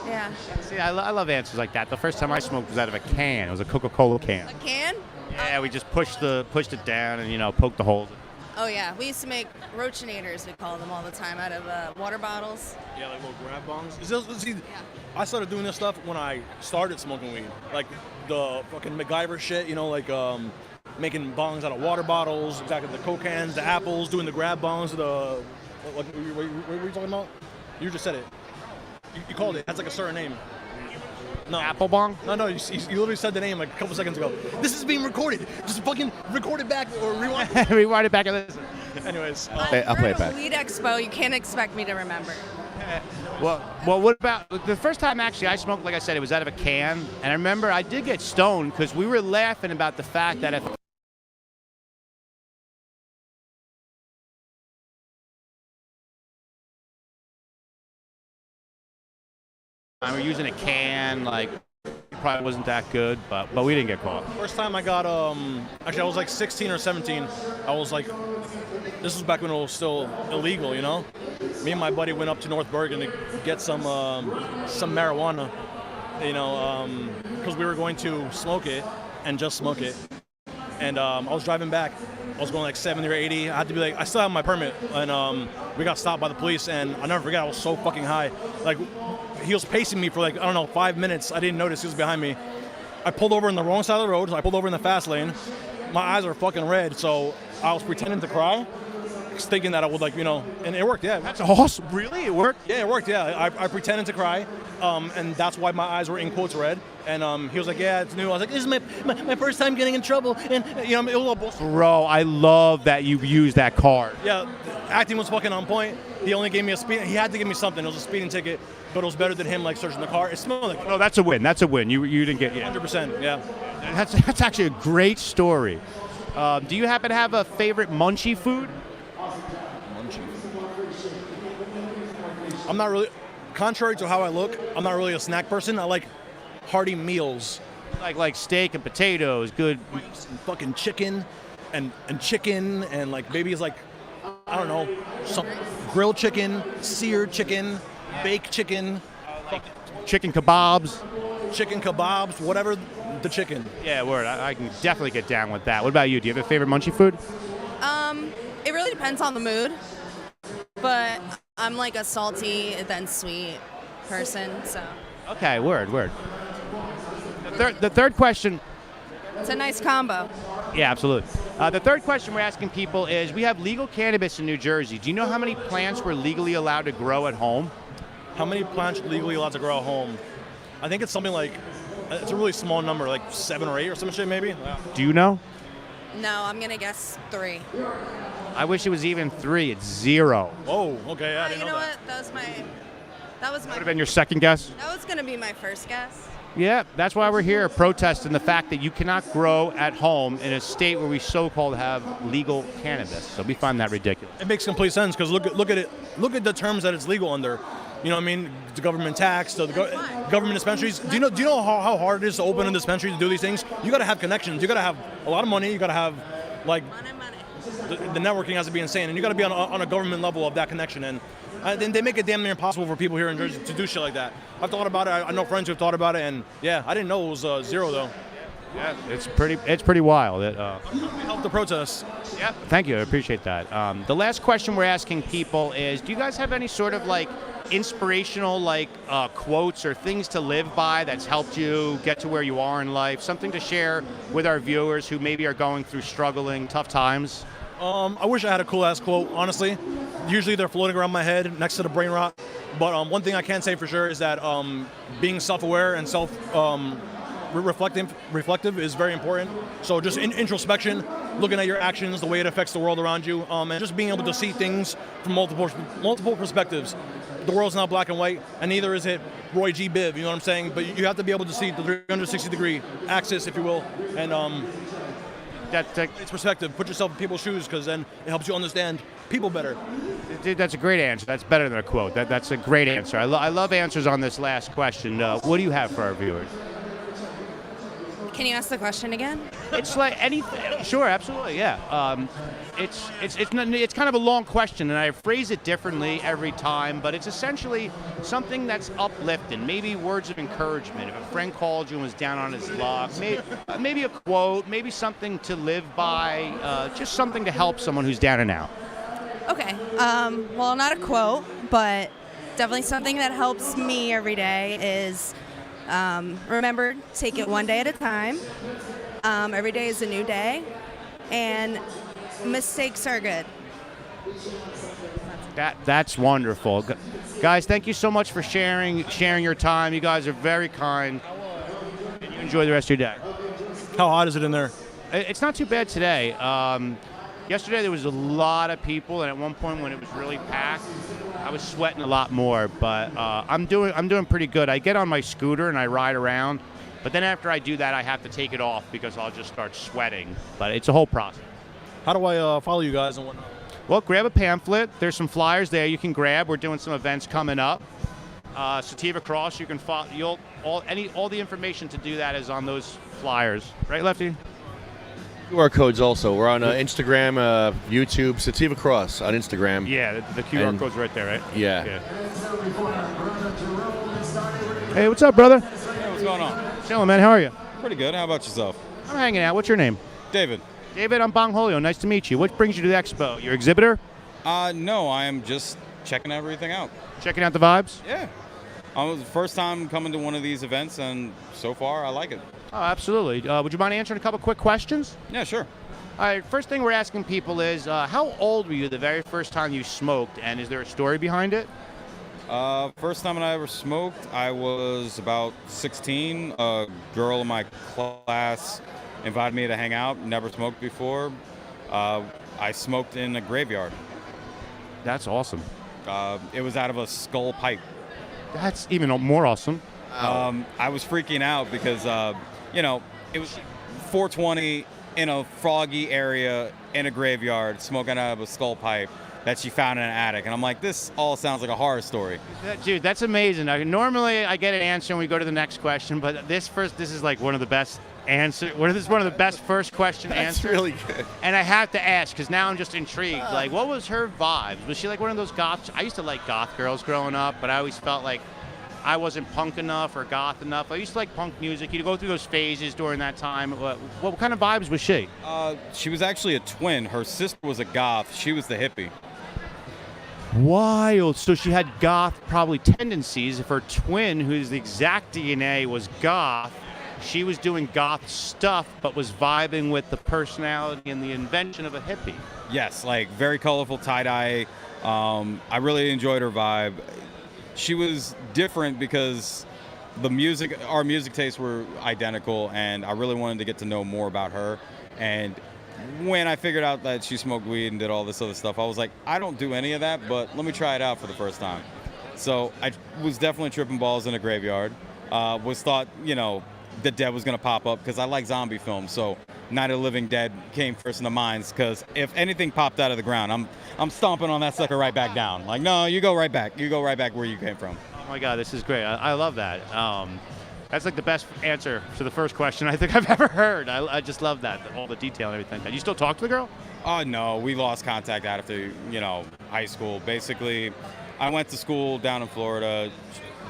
Yeah. See, I love answers like that. The first time I smoked was out of a can. It was a Coca-Cola can. A can? Yeah, we just pushed it down and poked the holes. Oh yeah, we used to make roachinators, we call them all the time, out of water bottles. yeah, like little grab bongs. See, I started doing this stuff when I started smoking weed, like the fucking MacGyver shit, making bongs out of water bottles, exactly the Coke cans, the apples, doing the grab bongs, what were you talking about? You just said it. You called it. It has like a certain name. No. Apple bong? No, you literally said the name like a couple seconds ago. This is being recorded. Just fucking record it back or rewind. Rewind it back and listen. Anyways. I'll play it back. Weed Expo, you can't expect me to remember. Well, what about the first time actually I smoked, like I said, it was out of a can. And I remember I did get stoned because we were laughing about the fact that if we're using a can, like, it probably wasn't that good, but we didn't get caught. First time I got, actually I was like 16 or 17. I was like, this was back when it was still illegal, Me and my buddy went up to North Bergen to get some marijuana, because we were going to smoke it and just smoke it. And I was driving back. I was going like 70 or 80. I had to be like, I still have my permit. And we got stopped by the police, and I'll never forget, I was so fucking high. Like, he was pacing me for like, 5 minutes. I didn't notice he was behind me. I pulled over in the wrong side of the road, so I pulled over in the fast lane. My eyes were fucking red, so I was pretending to cry, thinking that I would and it worked, yeah. That's awesome. Really? It worked? Yeah, it worked, yeah. I pretended to cry, and that's why my eyes were in quotes red. And he was like, yeah, it's new. I was like, this is my first time getting in trouble. And, it was all bullshit. Bro, I love that you used that card. Yeah, acting was fucking on point. He only gave me he had to give me something. It was a speeding ticket, but it was better than him, searching the car. It smelled like... No, that's a win. That's a win. You didn't get... Yeah. 100%, yeah. That's actually a great story. Do you happen to have a favorite munchie food? I'm not really... Contrary to how I look, I'm not really a snack person. I like hearty meals. Like steak and potatoes, good... And fucking chicken and chicken and maybe it's I don't know, some grilled chicken, seared chicken, baked chicken. Chicken kebabs. Chicken kebabs, whatever the chicken. Yeah, word. I can definitely get down with that. What about you? Do you have a favorite munchie food? It really depends on the mood, but I'm like a salty then sweet person, so. Okay, word. The third question. It's a nice combo. Yeah, absolutely. The third question we're asking people is, we have legal cannabis in New Jersey. Do you know how many plants we're legally allowed to grow at home? How many plants are legally allowed to grow at home? I think it's something it's a really small number, 7 or 8 or some shit maybe. Yeah. Do you know? No, I'm going to guess 3. I wish it was even 3. It's 0. Oh, okay. Yeah, I didn't you know that. what? That was my That was my. Would have been your second guess? That was gonna be my first guess. Yeah, that's why we're here protesting the fact that you cannot grow at home in a state where we so-called have legal cannabis. So we find that ridiculous. It makes complete sense because look at it. Look at the terms that it's legal under. You know what I mean? The government tax, the government dispensaries. Do you know how hard it is to open a dispensary to do these things? You got to have connections. You got to have a lot of money. You got to have like the networking has to be insane, and you got to be on a government level of that connection. And then they make it damn near impossible for people here in Jersey to do shit like that. I've thought about it. I know friends who've thought about it, and yeah, I didn't know it was zero though. Yeah, it's pretty wild. Help the protests. Yeah, thank you. I appreciate that. The last question we're asking people is: do you guys have any sort of like inspirational quotes or things to live by that's helped you get to where you are in life? Something to share with our viewers who maybe are going through struggling, tough times. I wish I had a cool ass quote. Honestly, usually they're floating around my head next to the brain rot. But one thing I can say for sure is that being self-aware and reflective is very important. So just introspection, looking at your actions, the way it affects the world around you, and just being able to see things from multiple perspectives. The world's not black and white, and neither is it Roy G. Biv. You know what I'm saying? But you have to be able to see the 360-degree axis, if you will, and it's perspective. Put yourself in people's shoes, because then it helps you understand people better. Dude, that's a great answer. That's better than a quote. That's a great answer. I love answers on this last question. What do you have for our viewers? Can you ask the question again? It's like anything. Sure, absolutely, yeah. It's kind of a long question, and I phrase it differently every time, but it's essentially something that's uplifting. Maybe words of encouragement. If a friend called you and was down on his luck, maybe a quote, maybe something to live by, just something to help someone who's down and out. Okay. Well, not a quote, but definitely something that helps me every day is remember, take it one day at a time. Every day is a new day, and mistakes are good. That's wonderful. Guys, thank you so much for sharing your time. You guys are very kind. And you enjoy the rest of your day. How hot is it in there? It's not too bad today. Yesterday there was a lot of people, and at one point when it was really packed, I was sweating a lot more. But I'm doing pretty good. I get on my scooter and I ride around, but then after I do that, I have to take it off because I'll just start sweating. But it's a whole process. How do I follow you guys and whatnot? Well, grab a pamphlet. There's some flyers there you can grab. We're doing some events coming up. Sativa Cross, you can follow. All the information to do that is on those flyers, right, Lefty? QR codes also. We're on Instagram, YouTube, Sativa Cross on Instagram. Yeah, the QR code's right there, right? Yeah. Hey, what's up, brother? Hey, what's going on? Chilling, man. How are you? Pretty good. How about yourself? I'm hanging out. What's your name? David. David, I'm Bong Holio. Nice to meet you. What brings you to the expo? Your exhibitor? No, I am just checking everything out. Checking out the vibes? Yeah. It was the first time coming to one of these events, and so far, I like it. Oh, absolutely. Would you mind answering a couple quick questions? Yeah, sure. All right, first thing we're asking people is, how old were you the very first time you smoked, and is there a story behind it? First time I ever smoked, I was about 16. A girl in my class invited me to hang out. Never smoked before. I smoked in a graveyard. That's awesome. It was out of a skull pipe. That's even more awesome. I was freaking out because, it was 420 in a foggy area in a graveyard, smoking out of a skull pipe that she found in an attic. And I'm like, this all sounds like a horror story. Dude, that's amazing. Normally I get an answer and we go to the next question, but this is like one of the best answer. This is one of the best first question answers. That's really good. And I have to ask because now I'm just intrigued. Like, what was her vibes? Was she like one of those goth? I used to like goth girls growing up, but I always felt like I wasn't punk enough or goth enough. I used to like punk music. You'd go through those phases during that time. What kind of vibes was she? She was actually a twin. Her sister was a goth. She was the hippie. Wild. So she had goth probably tendencies. If her twin, whose the exact DNA was goth, she was doing goth stuff, but was vibing with the personality and the invention of a hippie. Yes, like very colorful tie-dye. I really enjoyed her vibe. She was different because our music tastes were identical, and I really wanted to get to know more about her. And when I figured out that she smoked weed and did all this other stuff, I was like, I don't do any of that, but let me try it out for the first time. So I was definitely tripping balls in a graveyard. Was thought, the dead was going to pop up because I like zombie films. So Night of the Living Dead came first in the minds because if anything popped out of the ground, I'm stomping on that sucker right back down. Like, no, you go right back. You go right back where you came from. Oh my God, this is great. I love that. That's like the best answer to the first question I think I've ever heard. I just love that, all the detail and everything. You still talk to the girl? Oh, no, we lost contact after, high school. Basically, I went to school down in Florida.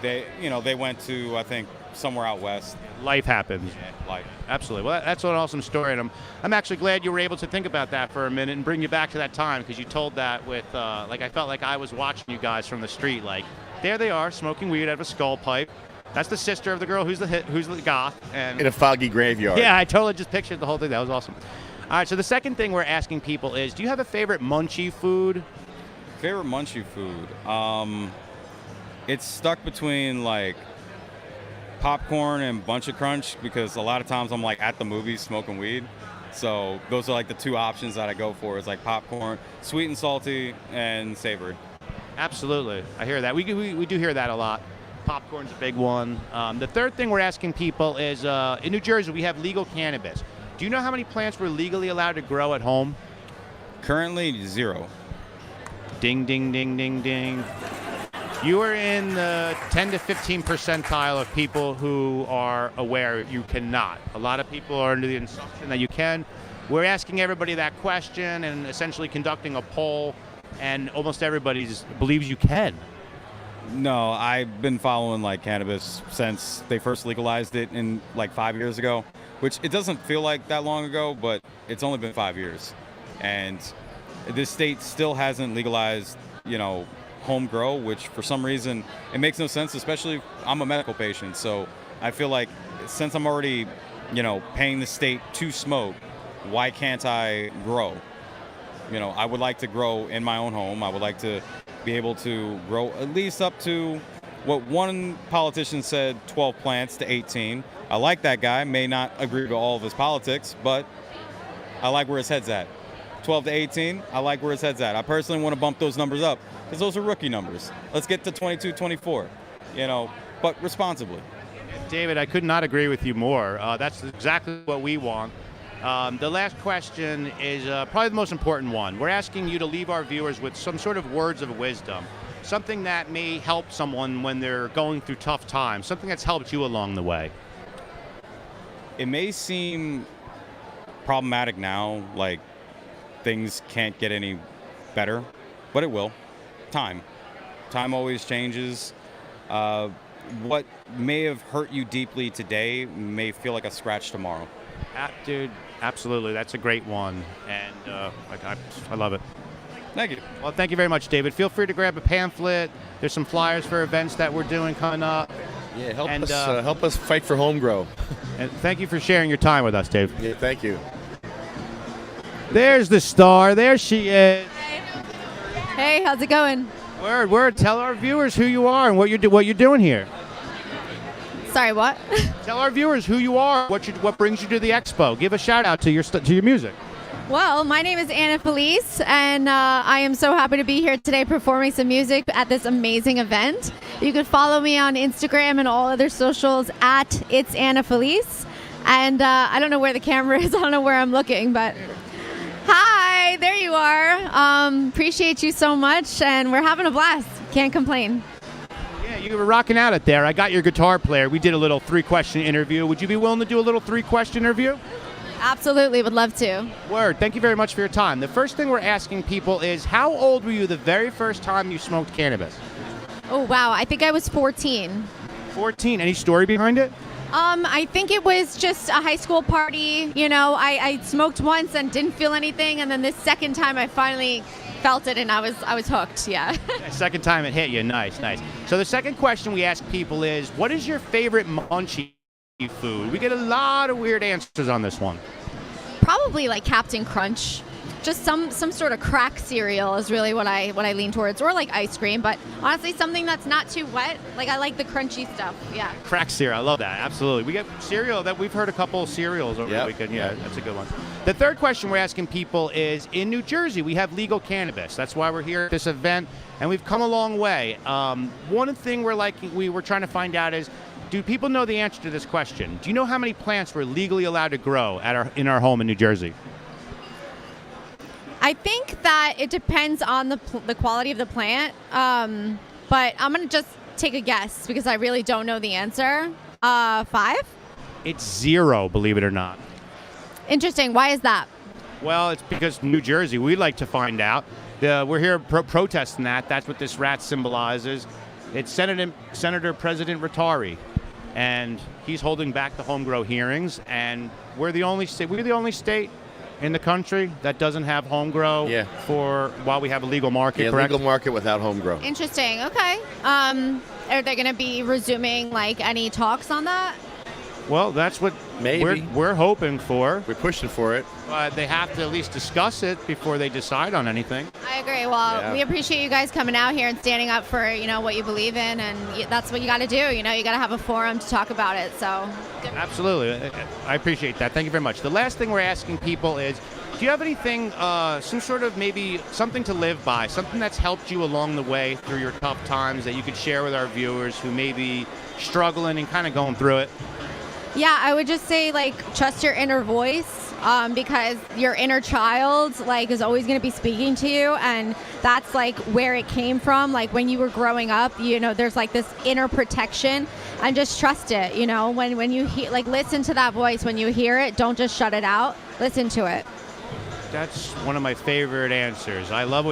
They went to, I think, somewhere out west. Life happens. Yeah, life. Absolutely. Well, that's an awesome story, and I'm actually glad you were able to think about that for a minute and bring you back to that time, because you told that with, I felt like I was watching you guys from the street. Like, there they are, smoking weed out of a skull pipe. That's the sister of the girl who's the goth. And in a foggy graveyard. Yeah, I totally just pictured the whole thing. That was awesome. All right, so the second thing we're asking people is, do you have a favorite munchie food? Favorite munchie food? It's stuck between, like, popcorn and Bunch of Crunch, because a lot of times I'm, like, at the movies smoking weed. So those are, like, the two options that I go for, is, like, popcorn, sweet and salty, and savory. Absolutely. I hear that. We do hear that a lot. Popcorn's a big one. The third thing we're asking people is, in New Jersey, we have legal cannabis. Do you know how many plants we're legally allowed to grow at home? Currently, 0. Ding, ding, ding, ding, ding. You are in the 10 to 15 percentile of people who are aware you cannot. A lot of people are under the assumption that you can. We're asking everybody that question and essentially conducting a poll, and almost everybody believes you can. No, I've been following, like, cannabis since they first legalized it in, like, 5 years ago, which it doesn't feel like that long ago, but it's only been 5 years. And this state still hasn't legalized, home grow, which for some reason it makes no sense, especially I'm a medical patient. So I feel like since I'm already, paying the state to smoke, why can't I grow? I would like to grow in my own home. I would like to be able to grow at least up to what one politician said, 12 plants to 18. I like that guy. May not agree with all of his politics, but I like where his head's at. 12 to 18, I like where his head's at. I personally want to bump those numbers up because those are rookie numbers. Let's get to 22, 24, but responsibly. David, I could not agree with you more. That's exactly what we want. The last question is probably the most important one. We're asking you to leave our viewers with some sort of words of wisdom, something that may help someone when they're going through tough times, something that's helped you along the way. It may seem problematic now, like things can't get any better, but it will. Time always changes. What may have hurt you deeply today may feel like a scratch tomorrow. Dude, absolutely. That's a great one, and I love it. Thank you. Well, thank you very much, David. Feel free to grab a pamphlet. There's some flyers for events that we're doing coming up. Yeah, help us fight for home grow. And thank you for sharing your time with us, Dave. Yeah, thank you. There's the star. There she is. Hey, how's it going? Word. Tell our viewers who you are and what you're doing here. Sorry, what? Tell our viewers who you are, what brings you to the Expo. Give a shout out to your music. Well, my name is Anna Felice, and I am so happy to be here today performing some music at this amazing event. You can follow me on Instagram and all other socials at It's Anna Felice. And I don't know where the camera is. I don't know where I'm looking, but hi, there you are. Appreciate you so much, and we're having a blast. Can't complain. Yeah, you were rocking out it there. I got your guitar player. We did a little 3-question interview. Would you be willing to do a little 3-question interview? Absolutely, would love to. Word. Thank you very much for your time. The first thing we're asking people is, how old were you the very first time you smoked cannabis? Oh, wow. I think I was 14. 14. Any story behind it? I think it was just a high school party. I smoked once and didn't feel anything, and then the second time I finally felt it, and I was hooked. Yeah. Second time it hit you. Nice. So the second question we ask people is, what is your favorite munchie food? We get a lot of weird answers on this one. Probably like Captain Crunch. just some sort of crack cereal is really what I lean towards, or like ice cream. But honestly, something that's not too wet. Like I like the crunchy stuff. Yeah. Crack cereal, I love that. Absolutely. We get cereal that we've heard a couple of cereals over the weekend. Yeah, that's a good one. The third question we're asking people is: in New Jersey, we have legal cannabis. That's why we're here at this event, and we've come a long way. One thing we were trying to find out is, do people know the answer to this question? Do you know how many plants we're legally allowed to grow in our home in New Jersey? I think that it depends on the quality of the plant, but I'm going to just take a guess because I really don't know the answer. 5? It's 0, believe it or not. Interesting. Why is that? Well, it's because New Jersey, we'd like to find out. We're here protesting that. That's what this rat symbolizes. It's Senator President Rattari, and he's holding back the home grow hearings, and we're the only state in the country that doesn't have home grow while we have a legal market, correct? Legal market without home grow. Interesting. Okay. Are they going to be resuming like any talks on that? Well, that's what we're hoping for. We're pushing for it. But they have to at least discuss it before they decide on anything. I agree. Well, we appreciate you guys coming out here and standing up for, what you believe in, and that's what you got to do. You got to have a forum to talk about it. So. Absolutely. I appreciate that. Thank you very much. The last thing we're asking people is, do you have anything, some sort of maybe something to live by, something that's helped you along the way through your tough times that you could share with our viewers who may be struggling and kind of going through it? Yeah, I would just say, trust your inner voice, because your inner child, is always going to be speaking to you, and that's, where it came from. When you were growing up, there's, this inner protection, and just trust it, when you listen to that voice. When you hear it, don't just shut it out. Listen to it. That's one of my favorite answers. I love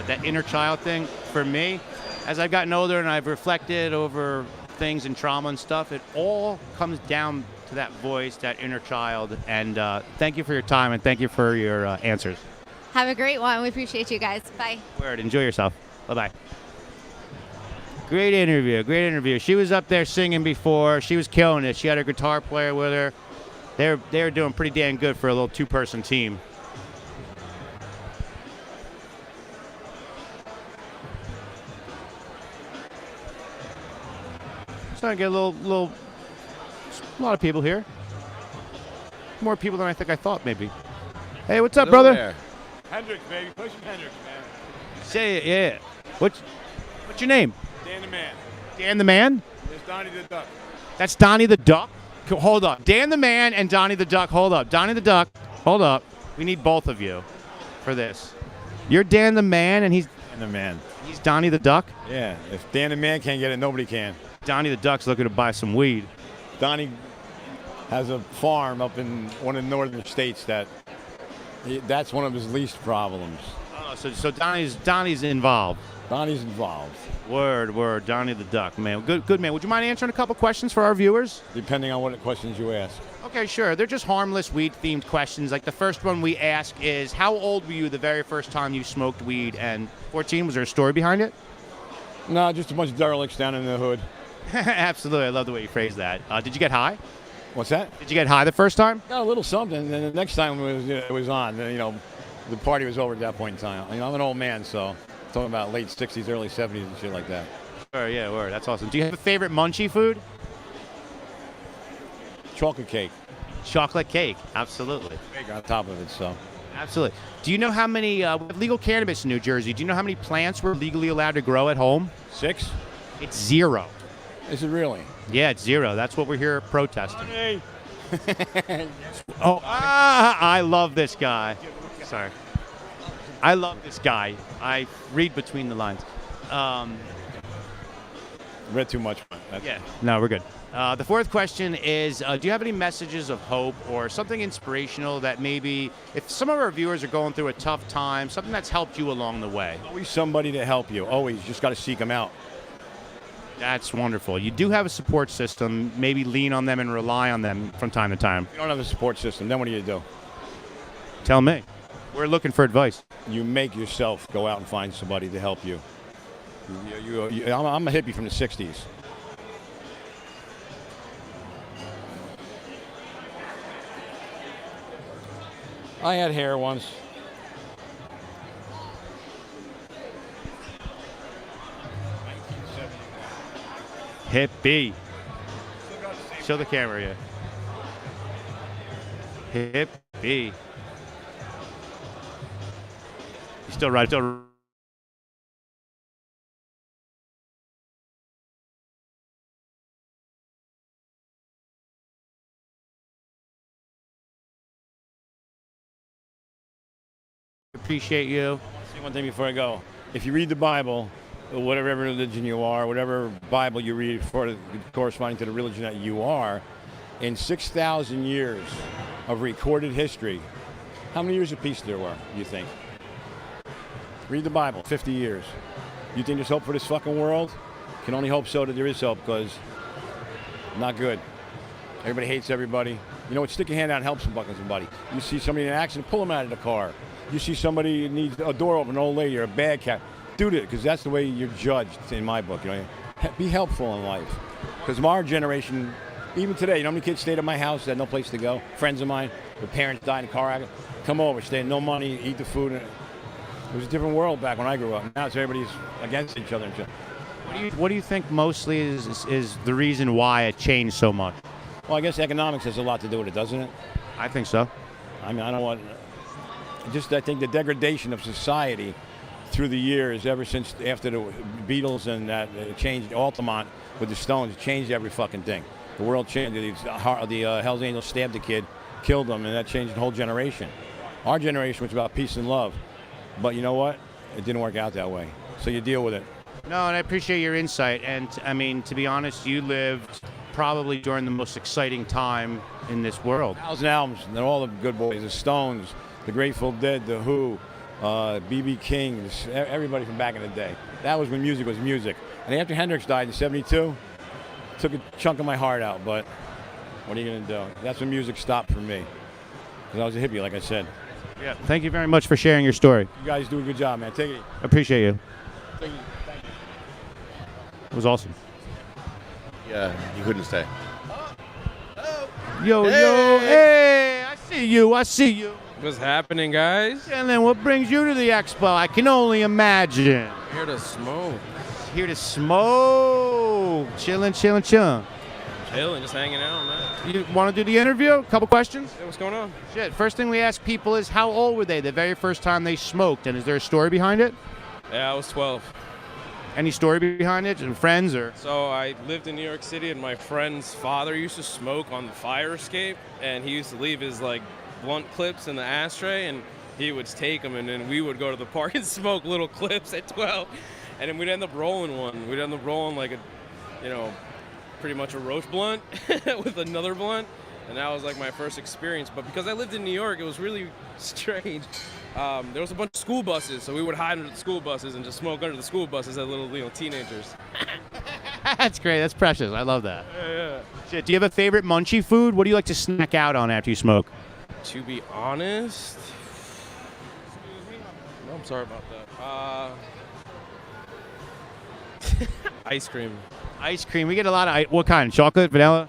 that inner child thing. For me, as I've gotten older and I've reflected over things and trauma and stuff, it all comes down to that voice, that inner child. And thank you for your time, and thank you for your answers. Have a great one. We appreciate you guys. Bye. Word. Enjoy yourself. Bye-bye. Great interview. She was up there singing before. She was killing it. She had her guitar player with her. They're doing pretty damn good for a little two-person team. Starting to get a lot of people here. More people than I think I thought, maybe. Hey, what's up, brother? There. Hendrix, baby. Push Hendrix, man. Say it, yeah. What's your name? Dan the Man. Dan the Man? There's Donnie the Duck. That's Donnie the Duck? Hold up. Dan the Man and Donnie the Duck. Hold up. Donnie the Duck. Hold up. We need both of you for this. You're Dan the Man, and he's Dan the Man. He's Donnie the Duck? Yeah. If Dan the Man can't get it, nobody can. Donnie the Duck's looking to buy some weed. Donnie has a farm up in one of the northern states that's one of his least problems. Oh, so Donnie's involved. Donnie's involved. Word. Donnie the Duck, man. Good man. Would you mind answering a couple questions for our viewers? Depending on what questions you ask. Okay, sure. They're just harmless weed-themed questions. Like the first one we ask is, how old were you the very first time you smoked weed? And 14, was there a story behind it? No, just a bunch of derelicts down in the hood. Absolutely. I love the way you phrased that. Did you get high? What's that? Did you get high the first time? Got a little something, and then the next time it was on. The party was over at that point in time. I'm an old man, so talking about late 60s, early 70s and shit like that. Sure, yeah, word. That's awesome. Do you have a favorite munchie food? Chocolate cake. Chocolate cake, absolutely. Cake on top of it, so. Absolutely. Do you know how many, we have legal cannabis in New Jersey. Do you know how many plants we're legally allowed to grow at home? 6? It's 0. Is it really? Yeah, it's 0. That's what we're here protesting. I love this guy. Sorry. I love this guy. I read between the lines. Read too much. Yeah. No, we're good. The fourth question is, do you have any messages of hope or something inspirational that maybe, if some of our viewers are going through a tough time, something that's helped you along the way? Always somebody to help you. Always. You just got to seek them out. That's wonderful. You do have a support system. Maybe lean on them and rely on them from time to time. If you don't have a support system, then what do? Tell me. We're looking for advice. You make yourself go out and find somebody to help you. I'm a hippie from the 60s. I had hair once. Hippie. Show the camera, yeah. Hippie. You still right? Still. Appreciate you. Say one thing before I go. If you read the Bible, whatever religion you are, whatever Bible you read corresponding to the religion that you are, in 6,000 years of recorded history, how many years of peace there were, you think? Read the Bible, 50 years. You think there's hope for this fucking world? Can only hope so that there is hope, because not good. Everybody hates everybody. You know what? Stick your hand out and help somebody. You see somebody in an accident, pull them out of the car. You see somebody needs a door open, an old lady or a bad cat, do it, because that's the way you're judged in my book. You know, be helpful in life. Because our generation, even today, you know how many kids stayed at my house, had no place to go? Friends of mine, their parents died in a car accident. Come over, stay, no money, eat the food. It was a different world back when I grew up. Now it's everybody's against each other. What do you think mostly is the reason why it changed so much? Well, I guess economics has a lot to do with it, doesn't it? I think so. I mean, I don't want... I think the degradation of society through the years, ever since after the Beatles and that changed Altamont with the Stones, changed every fucking thing. The world changed. The Hells Angels stabbed the kid, killed him, and that changed the whole generation. Our generation was about peace and love. But you know what? It didn't work out that way. So you deal with it. No, and I appreciate your insight. And I mean, to be honest, you lived probably during the most exciting time in this world. 1,000 albums, and all the good boys, the Stones, the Grateful Dead, the Who, B.B. King, everybody from back in the day. That was when music was music. And after Hendrix died in '72, took a chunk of my heart out. But what are you going to do? That's when music stopped for me. Because I was a hippie, like I said. Yeah. Thank you very much for sharing your story. You guys do a good job, man. Take it easy. Appreciate you. Thank you. Thank you. It was awesome. Yeah, you couldn't stay. Yo, hey, I see you. What's happening, guys? And then what brings you to the Expo? I can only imagine. Here to smoke. Here to smoke. Chilling. Chilling, just hanging out, man. You want to do the interview? A couple questions? Hey, what's going on? Shit. First thing we ask people is how old were they the very first time they smoked? And is there a story behind it? Yeah, I was 12. Any story behind it? And friends or? So I lived in New York City, and my friend's father used to smoke on the fire escape, and he used to leave his blunt clips in the ashtray, and he would take them, and then we would go to the park and smoke little clips at 12, and then we'd end up rolling one. We'd end up rolling pretty much a roach blunt with another blunt, and that was my first experience. But because I lived in New York, it was really strange. There was a bunch of school buses, so we would hide under the school buses and just smoke under the school buses as little teenagers. That's great. That's precious. I love that. Yeah. Shit. Do you have a favorite munchie food? What do you like to snack out on after you smoke? To be honest, I'm sorry about that. Ice cream. Ice cream. We get a lot of what kind? Chocolate, vanilla?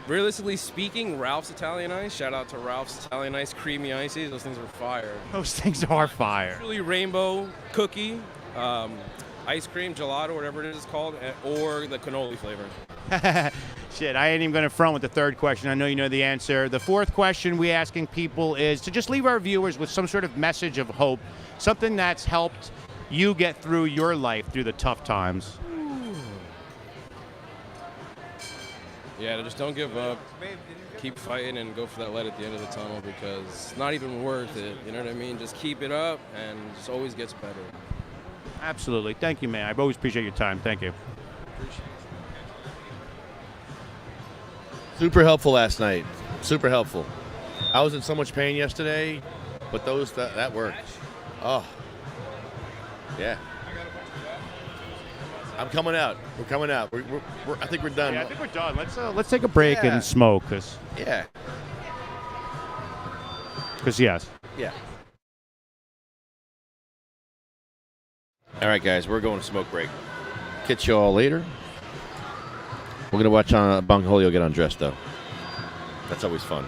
Realistically speaking, Ralph's Italian Ice. Shout out to Ralph's Italian Ice, creamy ices. Those things are fire. Those things are fire. Really rainbow cookie, ice cream, gelato, whatever it is called, or the cannoli flavor. Shit, I ain't even going to front with the third question. I know you know the answer. The fourth question we asking people is to just leave our viewers with some sort of message of hope, something that's helped you get through your life through the tough times. Yeah, just don't give up. Keep fighting and go for that light at the end of the tunnel, because it's not even worth it. You know what I mean? Just keep it up, and it just always gets better. Absolutely. Thank you, man. I always appreciate your time. Thank you. Super helpful last night. Super helpful. I was in so much pain yesterday, but that worked. Oh, yeah. I'm coming out. We're coming out. I think we're done. Yeah, I think we're done. Let's take a break and smoke, cause yes. Yeah. All right, guys, we're going to smoke break. Catch you all later. We're gonna watch Bongholio get undressed, though. That's always fun.